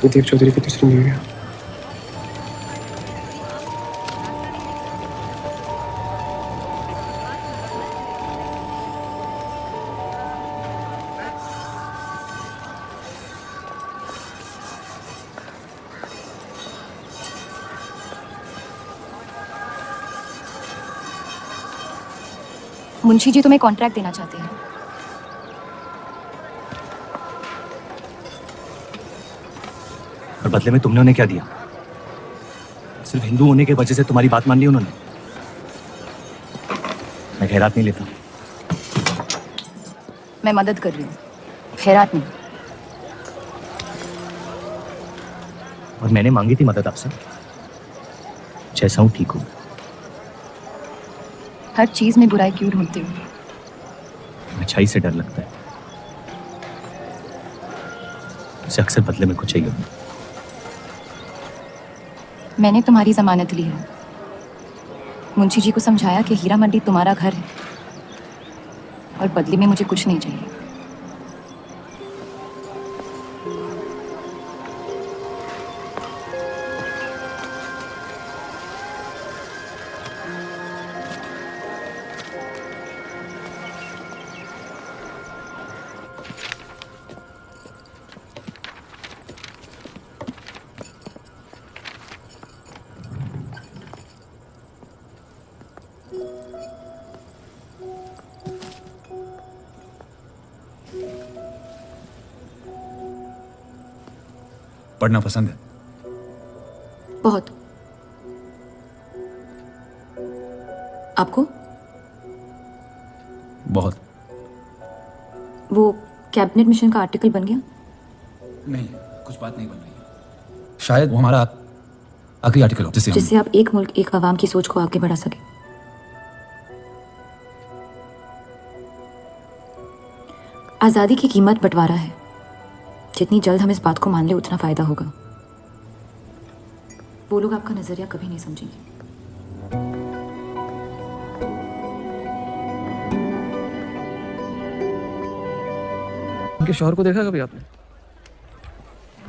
देव चौधरी की तीसरी मूवी है। मुंशी जी तुम्हें कॉन्ट्रैक्ट देना चाहते हैं। और बदले में तुमने उन्हें क्या दिया? सिर्फ हिंदू होने की वजह से तुम्हारी बात मान ली उन्होंने? मैं खैरात नहीं लेता। मैं मदद कर रही हूँ, खैरात नहीं। और मैंने मांगी थी मदद आपसे। जैसा हूं ठीक हूं। हर चीज में बुराई क्यों ढूंढते हो? अच्छाई से डर लगता है। उसे अक्सर बदले में कुछ चाहिए। मैंने तुम्हारी जमानत ली है। मुंशी जी को समझाया कि हीरा मंडी तुम्हारा घर है और बदले में मुझे कुछ नहीं चाहिए। पढ़ना पसंद है? बहुत। आपको? बहुत। वो कैबिनेट मिशन का आर्टिकल बन गया? नहीं, कुछ बात नहीं बन रही है। शायद वो हमारा आखिरी आर्टिकल हो जिससे आप एक मुल्क एक अवाम की सोच को आगे बढ़ा सके। आजादी की कीमत बंटवारा है। जितनी जल्द हम इस बात को मान ले उतना फायदा होगा। वो लोग आपका नजरिया कभी नहीं समझेंगे। उनके शौहर को देखा कभी आपने?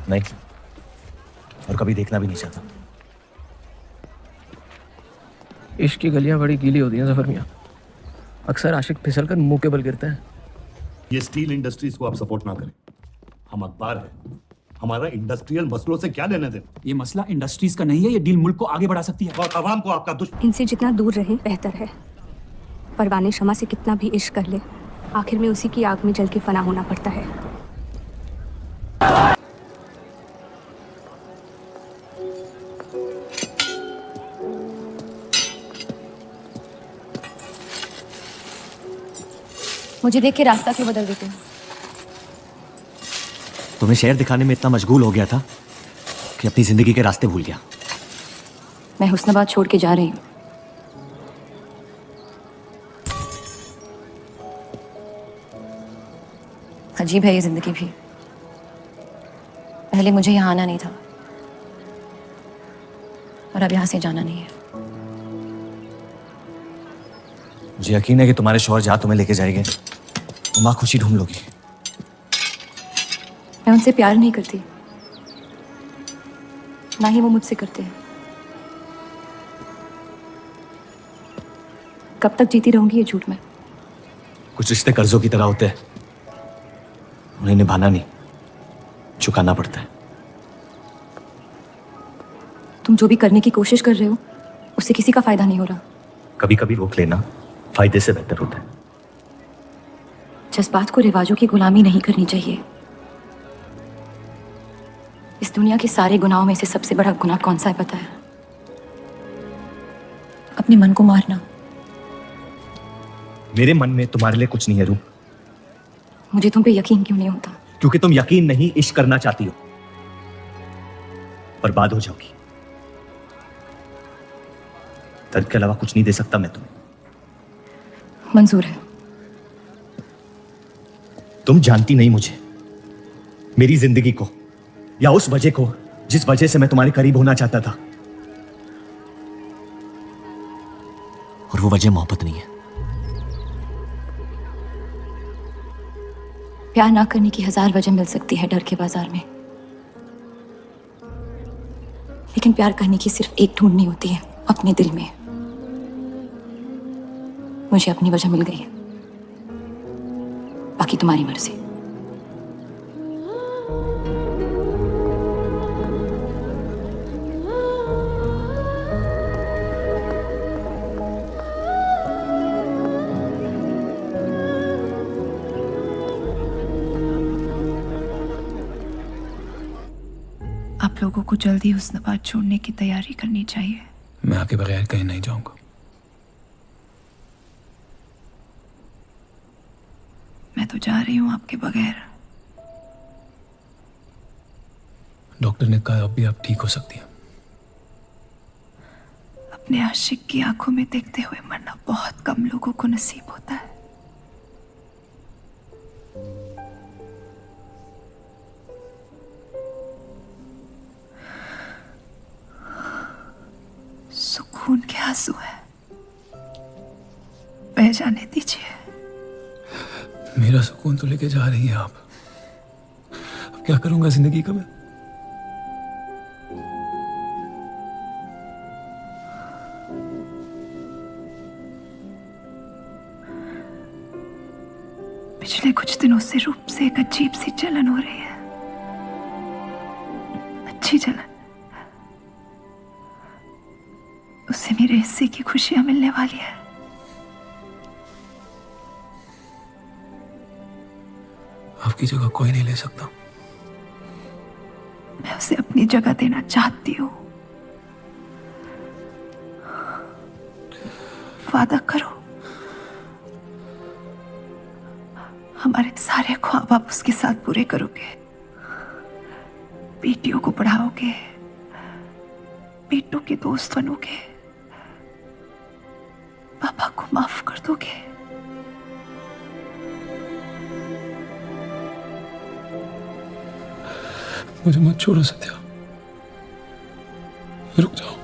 नहीं, और कभी देखना भी नहीं चाहता। इश्क की गलियां बड़ी गीली होती हैं जफर मियां। अक्सर आशिक फिसल कर मुंह के बल गिरते हैं। ये स्टील इंडस्ट्रीज को आप सपोर्ट ना करें। हम अखबार है, हमारा इंडस्ट्रियल मसलों से क्या लेना देना? ये मसला इंडस्ट्रीज का नहीं है, ये डील मुल्क को आगे बढ़ा सकती है। और अवाम को आपका दुश्मन। इनसे जितना दूर रहे बेहतर है। परवाने शमा से कितना भी इश्क कर ले, आखिर में उसी की आग में जल के फना होना पड़ता है। मुझे देख के रास्ता क्यों बदल देते हो? तुम्हें शहर दिखाने में इतना मशगूल हो गया था कि अपनी जिंदगी के रास्ते भूल गया। मैं हुस्नाबाद छोड़ के जा रही हूँ। अजीब है ये जिंदगी भी। पहले मुझे यहाँ आना नहीं था और अब यहाँ से जाना नहीं है। मुझे यकीन है कि तुम्हारे शौहर जहाँ तुम्हें लेके जाएंगे तुम वहाँ खुशी ढूंढ लोगी। मैं उनसे प्यार नहीं करती, ना ही वो मुझसे करते हैं। कब तक जीती रहूंगी ये झूठ में? कुछ रिश्ते कर्जों की तरह होते हैं, उन्हें निभाना नहीं, चुकाना पड़ता है। तुम जो भी करने की कोशिश कर रहे हो उससे किसी का फायदा नहीं हो रहा। कभी कभी रोक लेना फायदे से बेहतर होता है। जज्बात को रिवाजों की गुलामी नहीं करनी चाहिए। इस दुनिया के सारे गुनाहों में से सबसे बड़ा गुनाह कौन सा है पता है? अपने मन को मारना। मेरे मन में तुम्हारे लिए कुछ नहीं है रूह। मुझे तुम पे यकीन क्यों नहीं होता? क्योंकि तुम यकीन नहीं इश्क करना चाहती हो, बर्बाद हो जाओगी। दर्द के अलावा कुछ नहीं दे सकता मैं तुम्हें। मंजूर है, तुम जानती नहीं मुझे, मेरी जिंदगी को, या उस वजह को जिस वजह से मैं तुम्हारे करीब होना चाहता था। और वो वजह मोहब्बत नहीं है। प्यार ना करने की 1000 वजह मिल सकती है डर के बाजार में, लेकिन प्यार करने की सिर्फ एक ढूंढनी होती है, अपने दिल में। मुझे अपनी वजह मिल गई है, बाकी तुम्हारी मर्जी। आप लोगों को जल्दी हुस्नाबाद छोड़ने की तैयारी करनी चाहिए। मैं आपके बगैर कहीं नहीं जाऊंगा। मैं तो जा रही हूँ आपके बगैर। डॉक्टर ने कहा अब भी आप ठीक हो सकती हैं। अपने आशिक की आंखों में देखते हुए मरना बहुत कम लोगों को नसीब होता है। सुकून के आंसू है, बह जाने दीजिए। मेरा सुकून तो लेके जा रही हैं आप। अब क्या करूंगा जिंदगी का मैं? पिछले कुछ दिनों से रूप से एक अजीब सी जलन हो रही है, अच्छी जलन। उससे मेरे हिस्से की खुशियां मिलने वाली है। आपकी जगह कोई नहीं ले सकता। मैं उसे अपनी जगह देना चाहती हूँ। वादा करो, हमारे सारे ख्वाब आप उसके साथ पूरे करोगे। बेटियों को पढ़ाओगे, बेटों के दोस्त बनोगे, पापा को माफ कर दोगे। मुझे मत छोड़ो सत्या, रुक जाओ।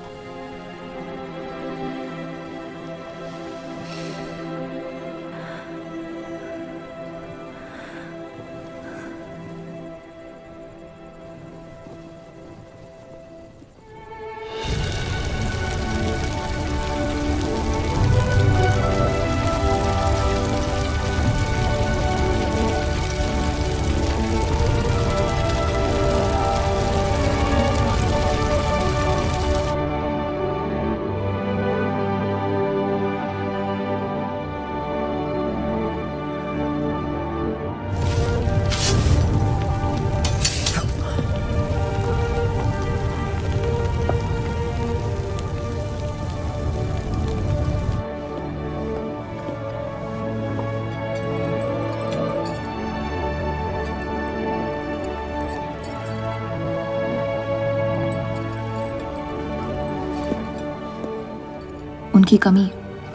उनकी कमी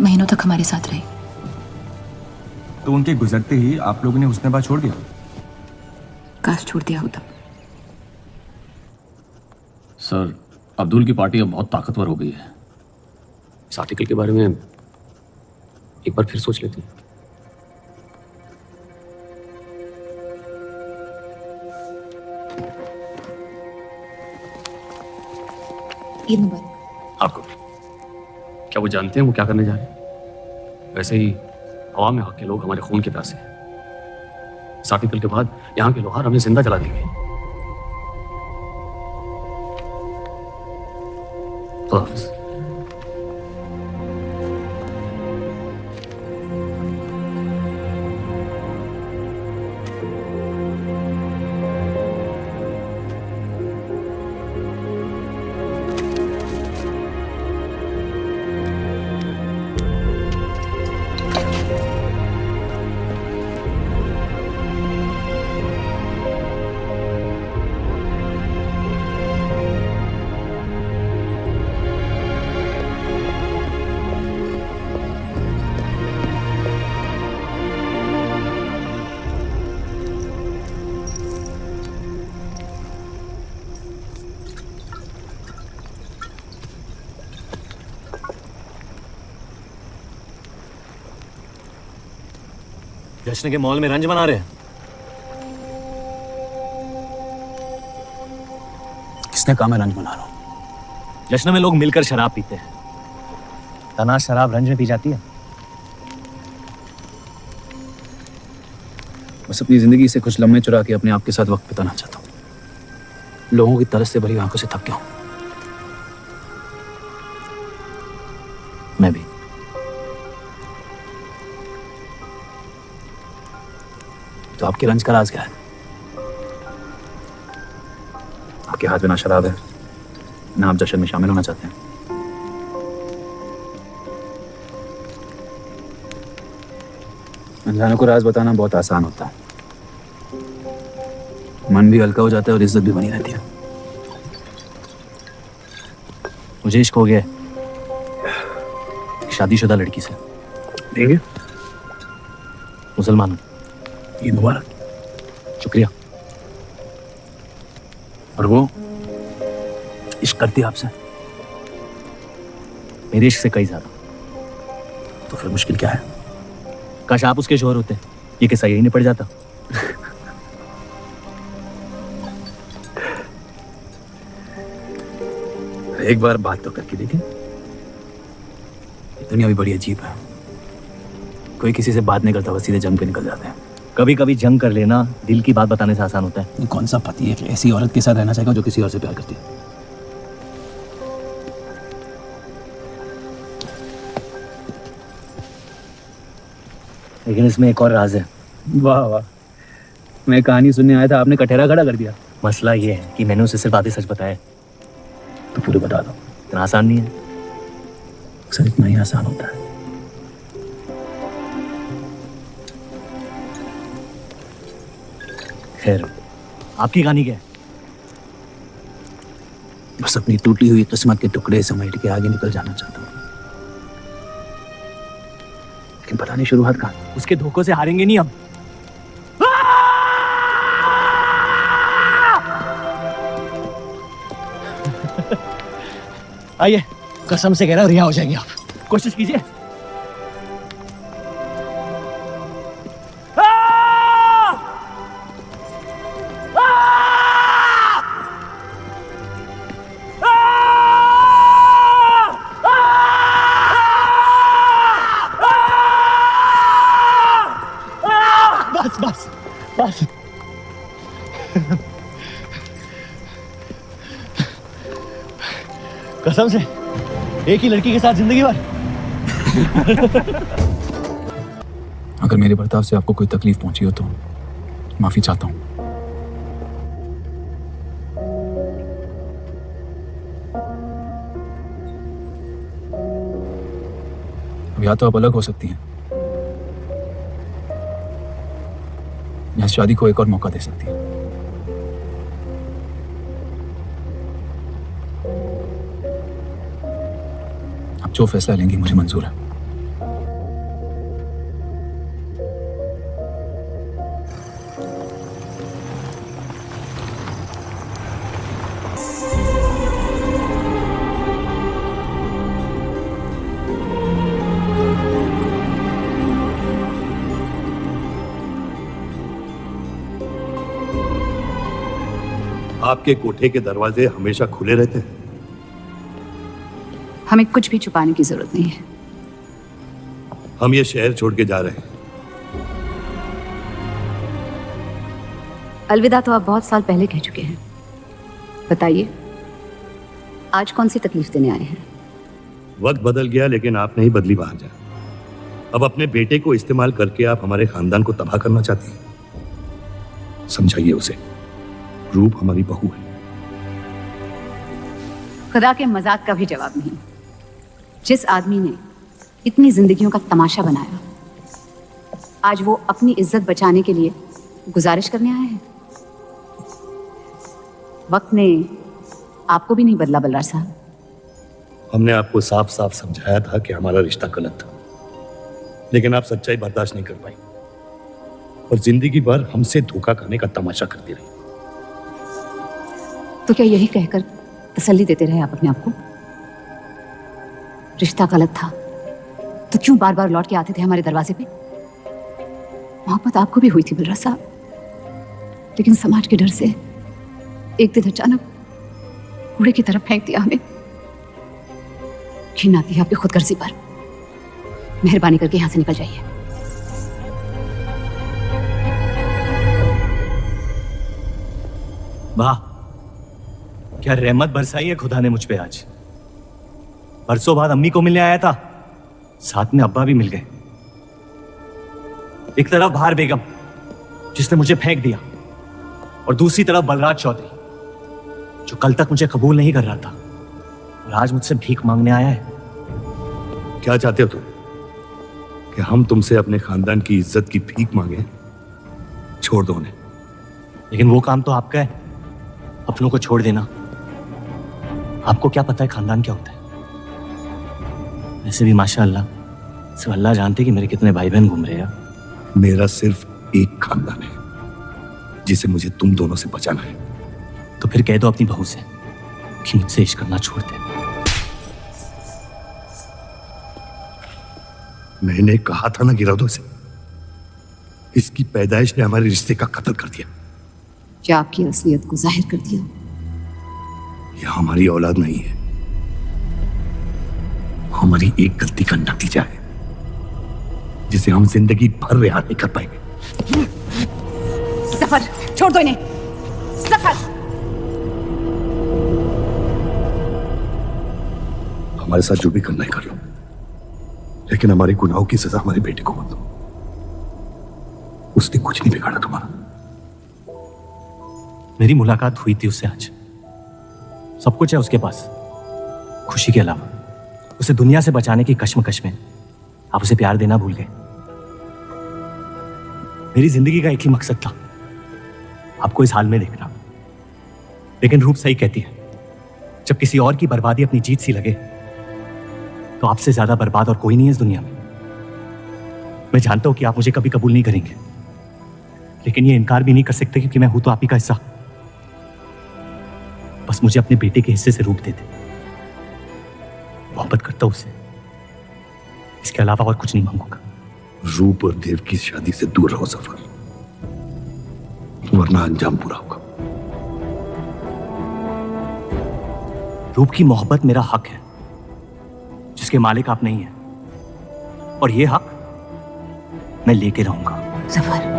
महीनों तक हमारे साथ रही। तो उनके गुजरते ही आप लोगों ने हुस्नाबाद छोड़ दिया? काश छोड़ दिया होता। सर, अब्दुल की पार्टी अब बहुत ताकतवर हो गई है। इस आर्टिकल के बारे में एक बार फिर सोच लेते हैं। ईद मुबारक। आपको क्या वो जानते हैं वो क्या करने जा रहे हैं? वैसे ही अवाम में हक के लोग हमारे खून के प्यासे हैं। इस आर्टिकल के बाद यहाँ के लोहार हमें जिंदा जला देंगे। खुदा हाफिज़। जश्न के मॉल में रंज मना रहे हैं। किसने कहा मैं रंज मना रहा हूँ? जश्न में लोग मिलकर शराब पीते हैं। तना शराब रंज में पी जाती है। बस अपनी जिंदगी से कुछ लम्हे चुरा के अपने आप के साथ वक्त बिताना चाहता हूँ। लोगों की तरस से भरी आंखों से थक गया हूँ। मैं भी। तो आपके रंज का राज क्या है? आपके हाथ में ना शराब है, ना आप जश्न में शामिल होना चाहते हैं। अनजानों को राज बताना बहुत आसान होता है। मन भी हल्का हो जाता है और इज्जत भी बनी रहती है। मुझे इश्क हो गया शादीशुदा लड़की से। देंगे? मुसलमान हूं। ईद मुबारक। शुक्रिया। और वो इश्क करती है आपसे? मेरे इश्क से कई ज्यादा। तो फिर मुश्किल क्या है? काश आप उसके शोहर होते, ये किस्सा यही निपट जाता। एक बार बात तो करके देखें। दुनिया भी बड़ी अजीब है। कोई किसी से बात नहीं करता, बस सीधे जंग पे निकल जाते हैं। कभी कभी जंग कर लेना दिल की बात बताने से आसान होता है। कौन सा पति है ऐसी औरत के साथ रहना चाहेगा जो किसी और से प्यार करती है? लेकिन इसमें एक और राज है। वाह वाह, मैं कहानी सुनने आया था, आपने कटहरा खड़ा कर दिया। मसला ये है कि मैंने उसे सिर्फ आधे सच बताया। तो पूरे बता दो। इतना आसान नहीं है। अक्सर इतना ही आसान होता है। खैर, आपकी कहानी क्या है? बस अपनी टूटी हुई किस्मत के टुकड़े समेट के आगे निकल जाना चाहता हूँ, लेकिन पता नहीं शुरुआत कहाँ। उसके धोखों से हारेंगे नहीं हम। आइए, कसम से कह रहा हूं रिहा हो जाएंगे आप। कोशिश कीजिए। बस बस बस। कसम से एक ही लड़की के साथ जिंदगी भर। अगर मेरे बर्ताव से आपको कोई तकलीफ पहुंची हो तो माफी चाहता हूं। अब या तो आप अलग हो सकती हैं या इस शादी को एक और मौका दे सकती हैं। आप जो फैसला लेंगी मुझे मंजूर है। आपके कोठे के दरवाजे हमेशा खुले रहते हैं? हमें कुछ भी छुपाने की जरूरत नहीं है। हम ये शहर छोड़ के जा रहे हैं। अलविदा तो आप बहुत साल पहले कह चुके हैं। बताइए, आज कौन सी तकलीफ देने आए हैं? वक्त बदल गया लेकिन आप नहीं बदली बाहर जा। अब अपने बेटे को इस्तेमाल करके आप हमारे खानदान को तबाह करना चाहती हैं। समझाइए उसे, रूप हमारी बहू है। खुदा के मजाक का भी जवाब नहीं। जिस आदमी ने इतनी जिंदगियों का तमाशा बनाया, आज वो अपनी इज्जत बचाने के लिए गुजारिश करने आए हैं। वक्त ने आपको भी नहीं बदला बलराज साहब। हमने आपको साफ साफ समझाया था कि हमारा रिश्ता गलत था, लेकिन आप सच्चाई बर्दाश्त नहीं कर पाई और जिंदगी भर हमसे धोखा खाने का तमाशा करती रही। तो क्या यही कहकर तसल्ली देते रहे आप अपने आप को? रिश्ता गलत था तो क्यों बार बार लौट के आते थे हमारे दरवाजे पे? मोहब्बत आपको भी हुई थी बलराज साहब, लेकिन समाज के डर से एक दिन अचानक कूड़े की तरफ फेंक दिया हमें। घिन आती है आपकी खुदगर्जी पर। मेहरबानी करके यहां से निकल जाइए। वाह, क्या रहमत बरसाई है खुदा ने मुझ पे आज। परसों बाद अम्मी को मिलने आया था, साथ में अब्बा भी मिल गए। एक तरफ बहार बेगम जिसने मुझे फेंक दिया, और दूसरी तरफ बलराज चौधरी जो कल तक मुझे कबूल नहीं कर रहा था और आज मुझसे भीख मांगने आया है। क्या चाहते हो तुम? कि हम तुमसे अपने खानदान की इज्जत की भीख मांगे? छोड़ दो उन्हें। लेकिन वो काम तो आपका है, अपनों को छोड़ देना। आपको क्या पता है खानदान क्या होता है? वैसे भी माशाअल्लाह सिर्फ अल्लाह जानते कि मेरे कितने भाई बहन घूम रहे हैं। मेरा सिर्फ एक खानदान है जिसे मुझे तुम दोनों से बचाना है। तो फिर कह दो अपनी बहू से कि मुझसे इश्क करना छोड़ दे। मैंने कहा था ना गिरा दो इसे। इसकी पैदाइश ने हमारे रिश्ते का कत्ल कर दिया। क्या आपकी असलियत को जाहिर कर दिया? यह हमारी औलाद नहीं है, हमारी एक गलती का नतीजा है जिसे हम जिंदगी भर रिहा नहीं कर पाएंगे। जफर, छोड़ दो इन्हें। जफर, हमारे साथ जो भी करना है कर लो, लेकिन हमारे गुनाहों की सजा हमारे बेटे को मत दो। उसने कुछ नहीं बिगाड़ा तुम्हारा। मेरी मुलाकात हुई थी उससे आज। सब कुछ है उसके पास खुशी के अलावा। उसे दुनिया से बचाने की कश्मकश में आप उसे प्यार देना भूल गए। मेरी जिंदगी का एक ही मकसद था, आपको इस हाल में देखना। लेकिन रूप सही कहती है, जब किसी और की बर्बादी अपनी जीत सी लगे तो आपसे ज्यादा बर्बाद और कोई नहीं है इस दुनिया में। मैं जानता हूं कि आप मुझे कभी कबूल नहीं करेंगे, लेकिन ये इनकार भी नहीं कर सकते क्योंकि मैं हूं तो आप ही का हिस्सा। बस मुझे अपने बेटे के हिस्से से रूप दे दे। मोहब्बत करता हूं उससे, इसके अलावा और कुछ नहीं मांगूंगा। रूप और देव की शादी से दूर रहो सफर, वरना अंजाम बुरा होगा। रूप की मोहब्बत मेरा हक है जिसके मालिक आप नहीं हैं, और ये हक मैं लेके रहूंगा। जफर,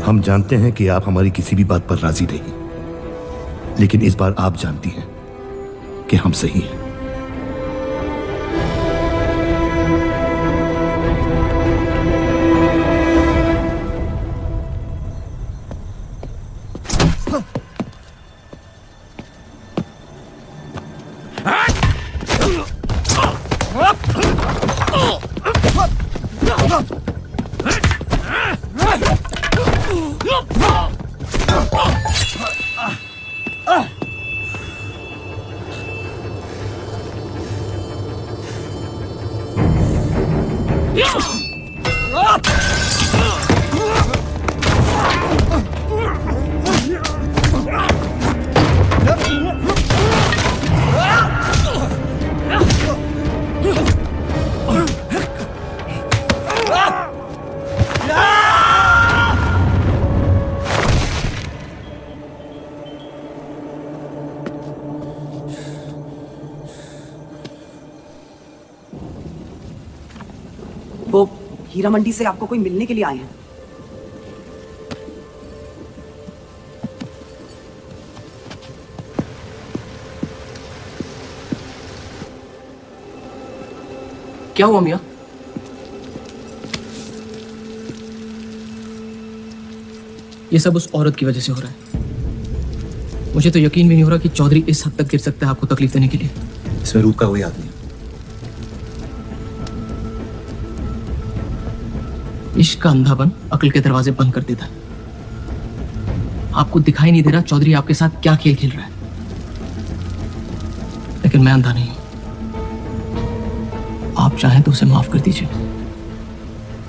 हम जानते हैं कि आप हमारी किसी भी बात पर राजी नहीं, लेकिन इस बार आप जानती हैं कि हम सही हैं। वो हीरा मंडी से आपको कोई मिलने के लिए आए हैं। क्या हुआ मियाँ? ये सब उस औरत की वजह से हो रहा है। मुझे तो यकीन भी नहीं हो रहा कि चौधरी इस हद तक गिर सकता है आपको तकलीफ देने के लिए। इसमें रूप का कोई हाथ नहीं। इश्क का अंधापन अक्ल के दरवाजे बंद कर देता है। आपको दिखाई नहीं दे रहा चौधरी आपके साथ क्या खेल खेल रहा है, लेकिन मैं अंधा नहीं हूं। आप चाहें तो उसे माफ कर दीजिए,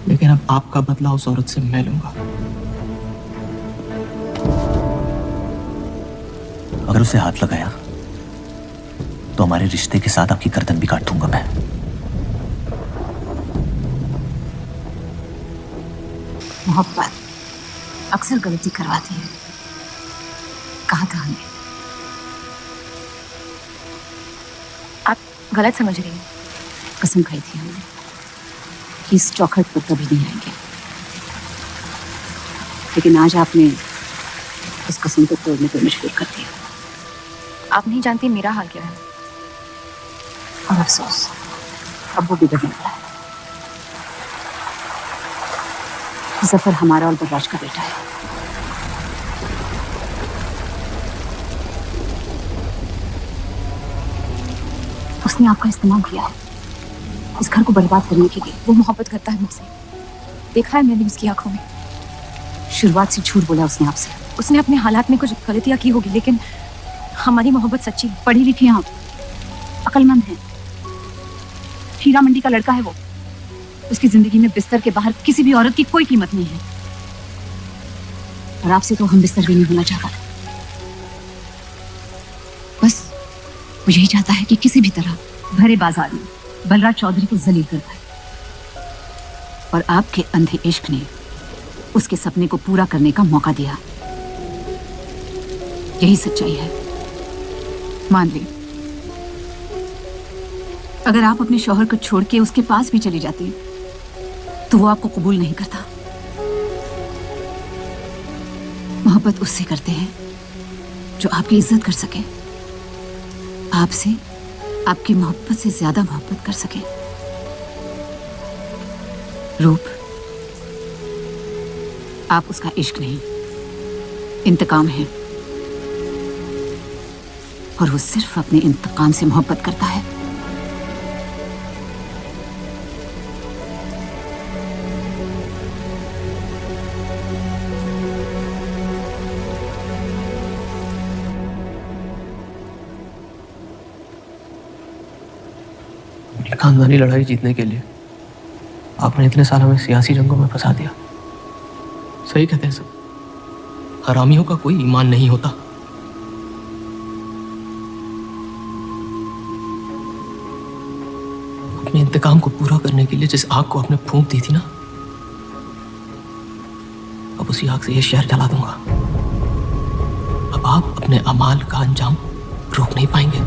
लेकिन अब आपका बदला उस औरत से मैं लूंगा। अगर उसे हाथ लगाया तो हमारे रिश्ते के साथ आपकी गर्दन भी काट दूंगा मैं। मोहब्बत अक्सर गलती करवाती है, कहा था हमने। आप गलत समझ रही हैं। कसम खाई थी हमने कि इस चौखट पर कभी नहीं आएंगे, लेकिन आज आपने उस कसम को तोड़ने पर मजबूर कर दिया। आप नहीं जानती मेरा हाल क्या है। और अफसोस अब वो बिगड़ने वाला है। जफर हमारा और बर्राज का बेटा है। उसने आपका इस्तेमाल किया है इस घर को बर्बाद करने के लिए। वो मोहब्बत करता है मुझसे, देखा है मैंने उसकी आंखों में। शुरुआत से झूठ बोला उसने आपसे। उसने अपने हालात में कुछ गलतियां की होगी, लेकिन हमारी मोहब्बत सच्ची है। पढ़ी लिखी हैं आप, अक्लमंद हैं। हीरा मंडी का लड़का है वो। उसकी जिंदगी में बिस्तर के बाहर किसी भी औरत की कोई कीमत नहीं है। और आपसे तो हम बिस्तर भी नहीं होना चाहता। बस वो यही चाहता है कि किसी भी तरह भरे बाजार में बलराज चौधरी को जलील कर पाए। और आपके अंधे इश्क ने उसके सपने को पूरा करने का मौका दिया। यही सच्चाई है। मान ली अगर आप अपने शौहर को छोड़ के उसके पास भी चली जाती तो वो आपको कबूल नहीं करता। मोहब्बत उससे करते हैं जो आपकी इज्जत कर सके, आपसे आपकी मोहब्बत से ज्यादा मोहब्बत कर सके। रूप, आप उसका इश्क नहीं, इंतकाम है। और वो सिर्फ अपने इंतकाम से मोहब्बत करता है। खानदानी लड़ाई जीतने के लिए आपने इतने साल हमें सियासी जंगों में फंसा दिया। सही कहते हैं सब, हरामियों का कोई ईमान नहीं होता। अपने इंतकाम को पूरा करने के लिए जिस आग को आपने फूंक दी थी ना, अब उसी आग से ये शहर जला दूंगा। अब आप अपने अमाल का अंजाम रोक नहीं पाएंगे।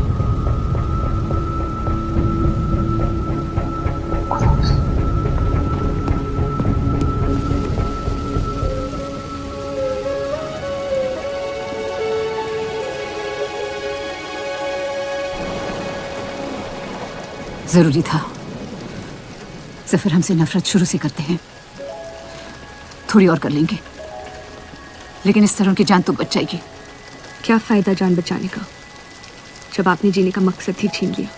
जरूरी था। जफर हमसे नफरत शुरू से करते हैं। थोड़ी और कर लेंगे, लेकिन इस तरह उनकी जान तो बच जाएगी। क्या फायदा जान बचाने का जब आपने जीने का मकसद ही छीन लिया।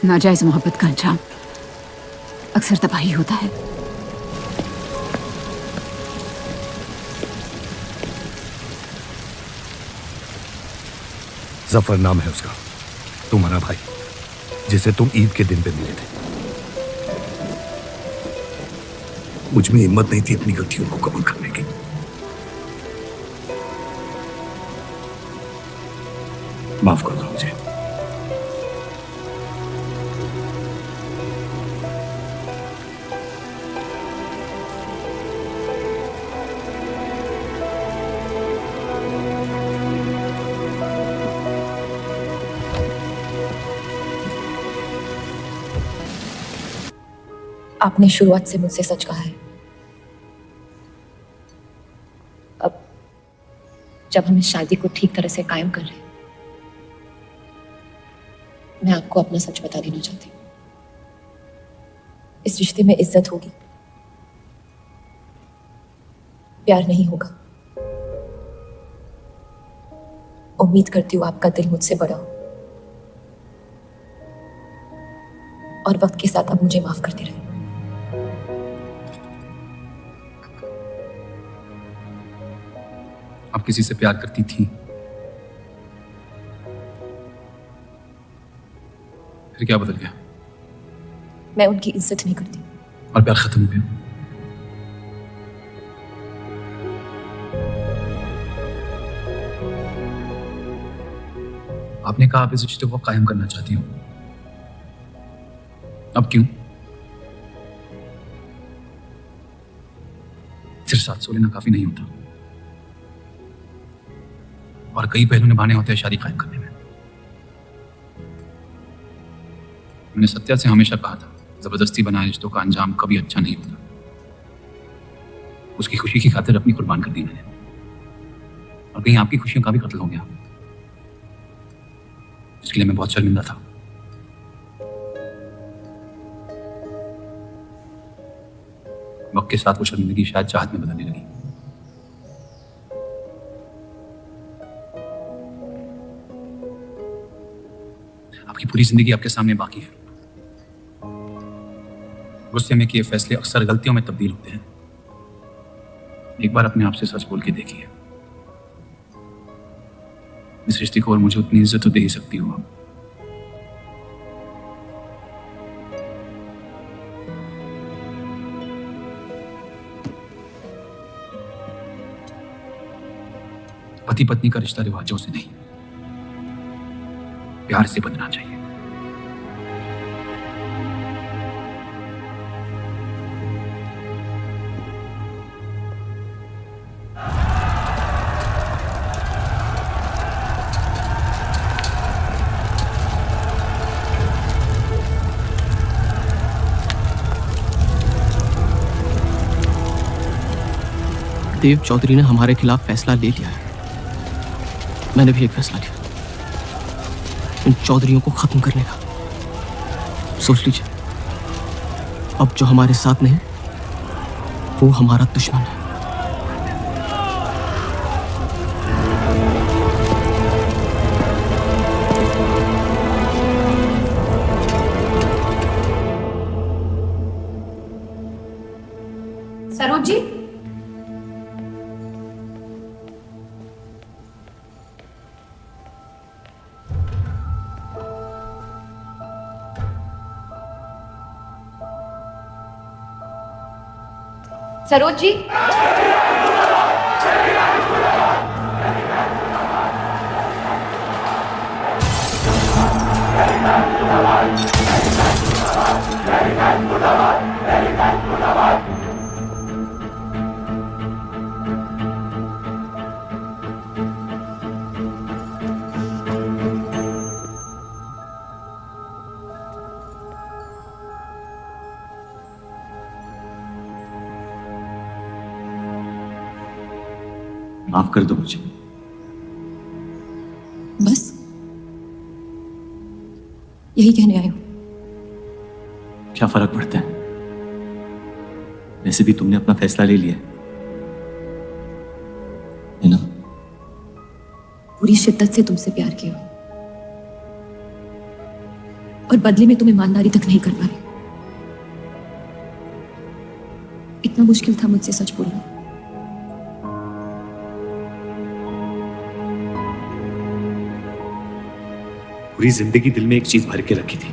नाजायज मोहब्बत का अंजाम अक्सर तबाही होता है। जफर नाम है उसका, तुम्हारा भाई, जिसे तुम ईद के दिन पे मिले थे। मुझ में हिम्मत नहीं थी अपनी गलतियों को कबूल करने की। माफ कर दो मुझे। आपने शुरुआत से मुझसे सच कहा है। अब जब हम इस शादी को ठीक तरह से कायम कर रहे हैं, मैं आपको अपना सच बता देना चाहती हूँ। इस रिश्ते में इज्जत होगी, प्यार नहीं होगा। उम्मीद करती हूँ आपका दिल मुझसे बड़ा हो और वक्त के साथ आप मुझे माफ करते रहे। आप किसी से प्यार करती थी, फिर क्या बदल गया? मैं उनकी इज्जत नहीं करती। और प्यार खत्म हो गया। आपने कहा आप इस रिश्ते को कायम करना चाहती हो, अब क्यों? सिर्फ 7 सौ लेना काफी नहीं होता और कई पहलू निभाने होते हैं शादी कायम करने में। मैंने सत्या से हमेशा कहा था, जबरदस्ती बनाए रिश्तों का अंजाम कभी अच्छा नहीं होता। उसकी खुशी की खातिर अपनी कुर्बान कर दी मैंने, और कहीं आपकी खुशियों का भी कत्ल हो गया, जिसके लिए मैं बहुत शर्मिंदा था। वक्त के साथ वो शर्मिंदगी शायद चाहत में बदलने लगी। आपकी पूरी जिंदगी आपके सामने बाकी है। गुस्से में किए फैसले अक्सर गलतियों में तब्दील होते हैं। एक बार अपने आप से सच बोल के देखिए, इस रिश्ते को और मुझे उतनी इज्जत तो दे ही सकती हो। पति पत्नी का रिश्ता रिवाजों से नहीं, प्यार से बंधना चाहिए। देव चौधरी ने हमारे खिलाफ फैसला ले लिया है। मैंने भी एक फैसला लिया, इन चौधरियों को खत्म करने का। सोच लीजिए, अब जो हमारे साथ नहीं वो हमारा दुश्मन है। सरोज जी, सरोज जी, माफ कर दो मुझे। बस यही कहने आई हूं। क्या फर्क पड़ता है, वैसे भी तुमने अपना फैसला ले लिया है ना। पूरी शिद्दत से तुमसे प्यार किया और बदले में तुम ईमानदारी तक नहीं कर पाए। इतना मुश्किल था मुझसे सच बोलना। पूरी जिंदगी दिल में एक चीज भर के रखी थी,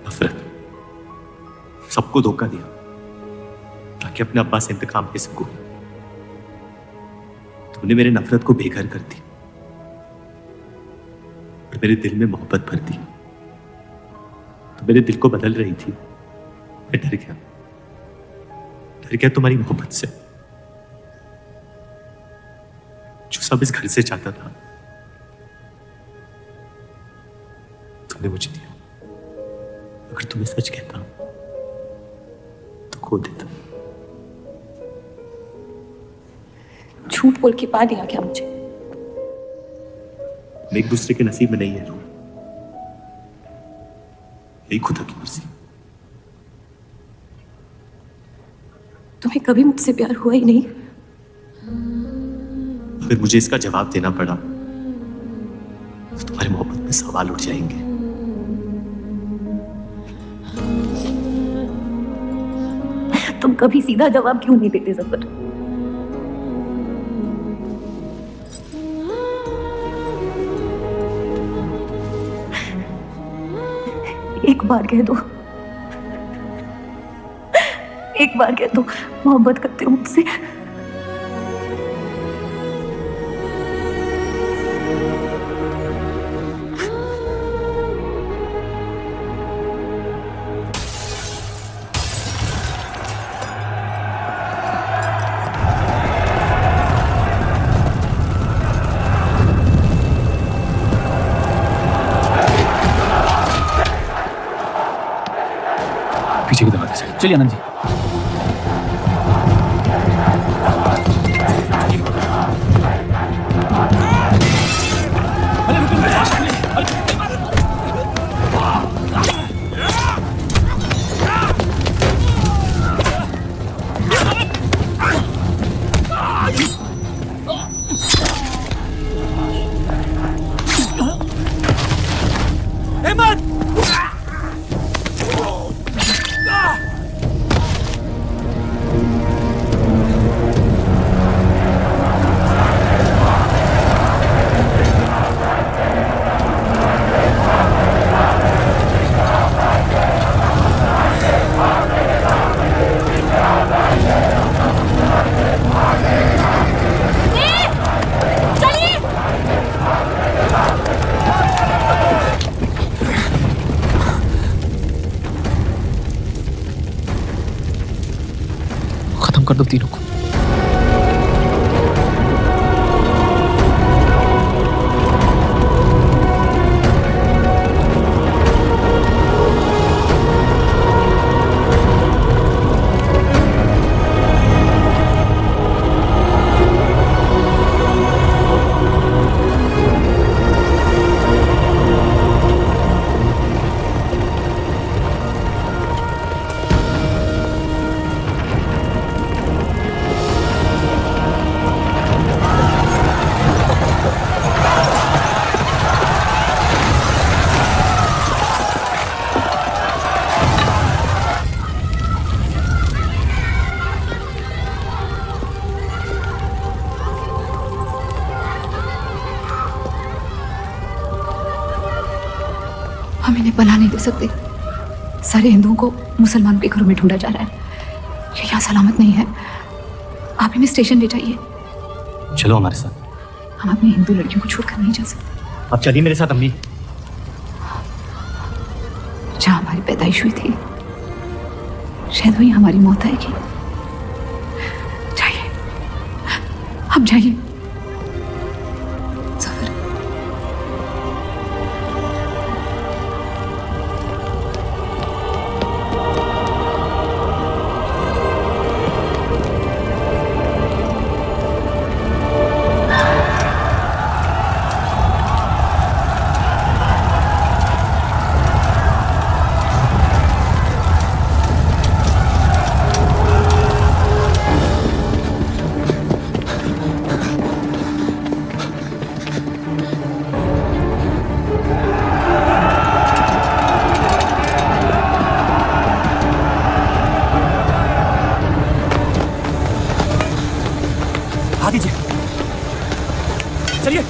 नफरत। सबको धोखा दिया ताकि अपने अब्बा से इंतकाम ले सकूं। तुमने मेरे नफरत को बेघर कर दी और मेरे दिल में मोहब्बत भर दी। तो मेरे दिल को बदल रही थी, मैं डर गया तुम्हारी मोहब्बत से। जो सब इस घर से चाहता था तुमने मुझे दिया। अगर तुम्हें सच कहता तो खो देता। झूठ बोल के पा लिया क्या मुझे? हम एक दूसरे के नसीब में नहीं है रूह, यही खुदा की मर्जी। तुम्हें कभी मुझसे प्यार हुआ ही नहीं? अगर मुझे इसका जवाब देना पड़ा तो तुम्हारी मोहब्बत में सवाल उठ जाएंगे। तुम कभी सीधा जवाब क्यों नहीं देते जफर? एक बार कह दो, एक बार कह दो मोहब्बत करते हो मुझसे। चलिए आनंद जी। खत्म कर दो तीनों को। हम इन्हें पनाह नहीं दे सकते। सारे हिंदुओं को मुसलमानों के घरों में ढूंढा जा रहा है। ये यहाँ सलामत नहीं है। आप इन्हें स्टेशन ले जाइए। चलो हमारे साथ। हम अपनी हिंदू लड़कियों को छोड़कर नहीं जा सकते। आप चलिए मेरे साथ अम्मी। जहाँ हमारी पैदाइश हुई थी शायद वही हमारी मौत आएगी। जाइए, आप जाइए। चलिए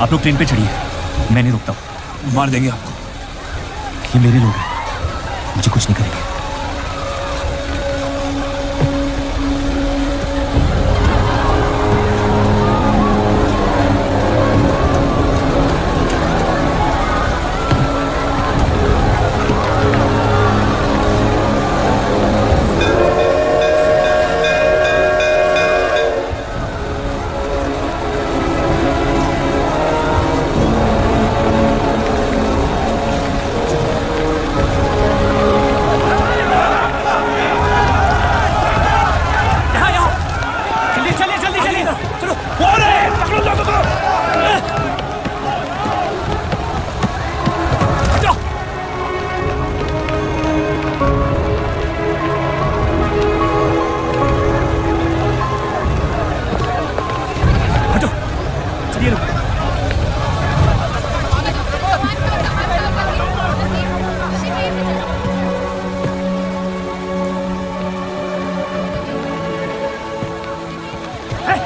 आप लोग ट्रेन पे चढ़िए, मैं नहीं रुकता हूँ। मार देंगे आपको। ये मेरे लोग हैं, मुझे कुछ नहीं करेंगे।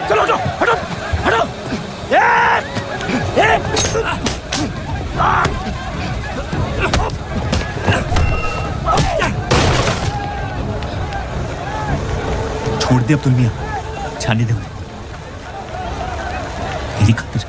चलो चलो हटो हटो छोड़ दे अब्दुल मियां, जाने दे उन्हें मेरी खातिर।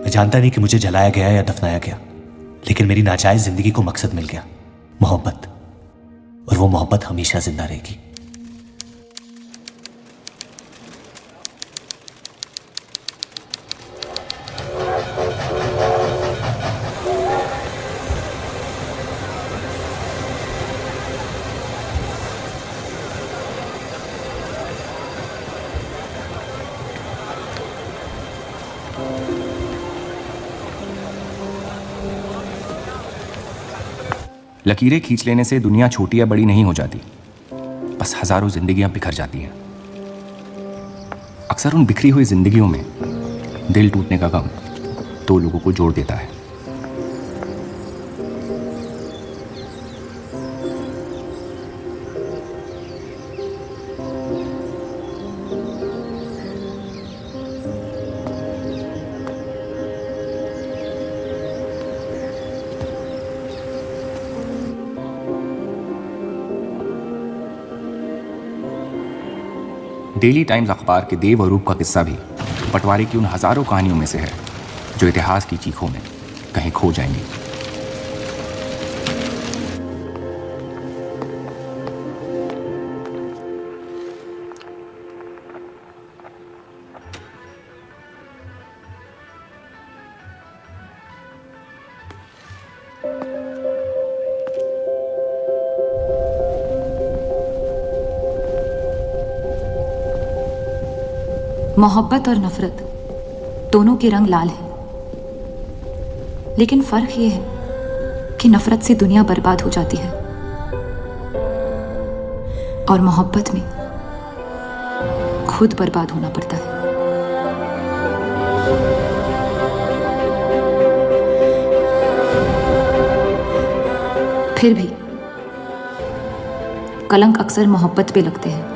मैं जानता नहीं कि मुझे जलाया गया या दफनाया गया, लेकिन मेरी नाजायज जिंदगी को मकसद मिल गया, मोहब्बत। और वो मोहब्बत हमेशा जिंदा रहेगी। लकीरें खींच लेने से दुनिया छोटी या बड़ी नहीं हो जाती, बस हजारों जिंदगियां बिखर जाती हैं। अक्सर उन बिखरी हुई जिंदगियों में दिल टूटने का गम दो लोगों को जोड़ देता है। डेली टाइम्स अखबार के देव और रूप का किस्सा भी बंटवारे की उन हजारों कहानियों में से है जो इतिहास की चीखों में कहीं खो जाएंगी। मोहब्बत और नफरत दोनों के रंग लाल हैं, लेकिन फर्क ये है कि नफरत से दुनिया बर्बाद हो जाती है और मोहब्बत में खुद बर्बाद होना पड़ता है। फिर भी कलंक अक्सर मोहब्बत पे लगते हैं,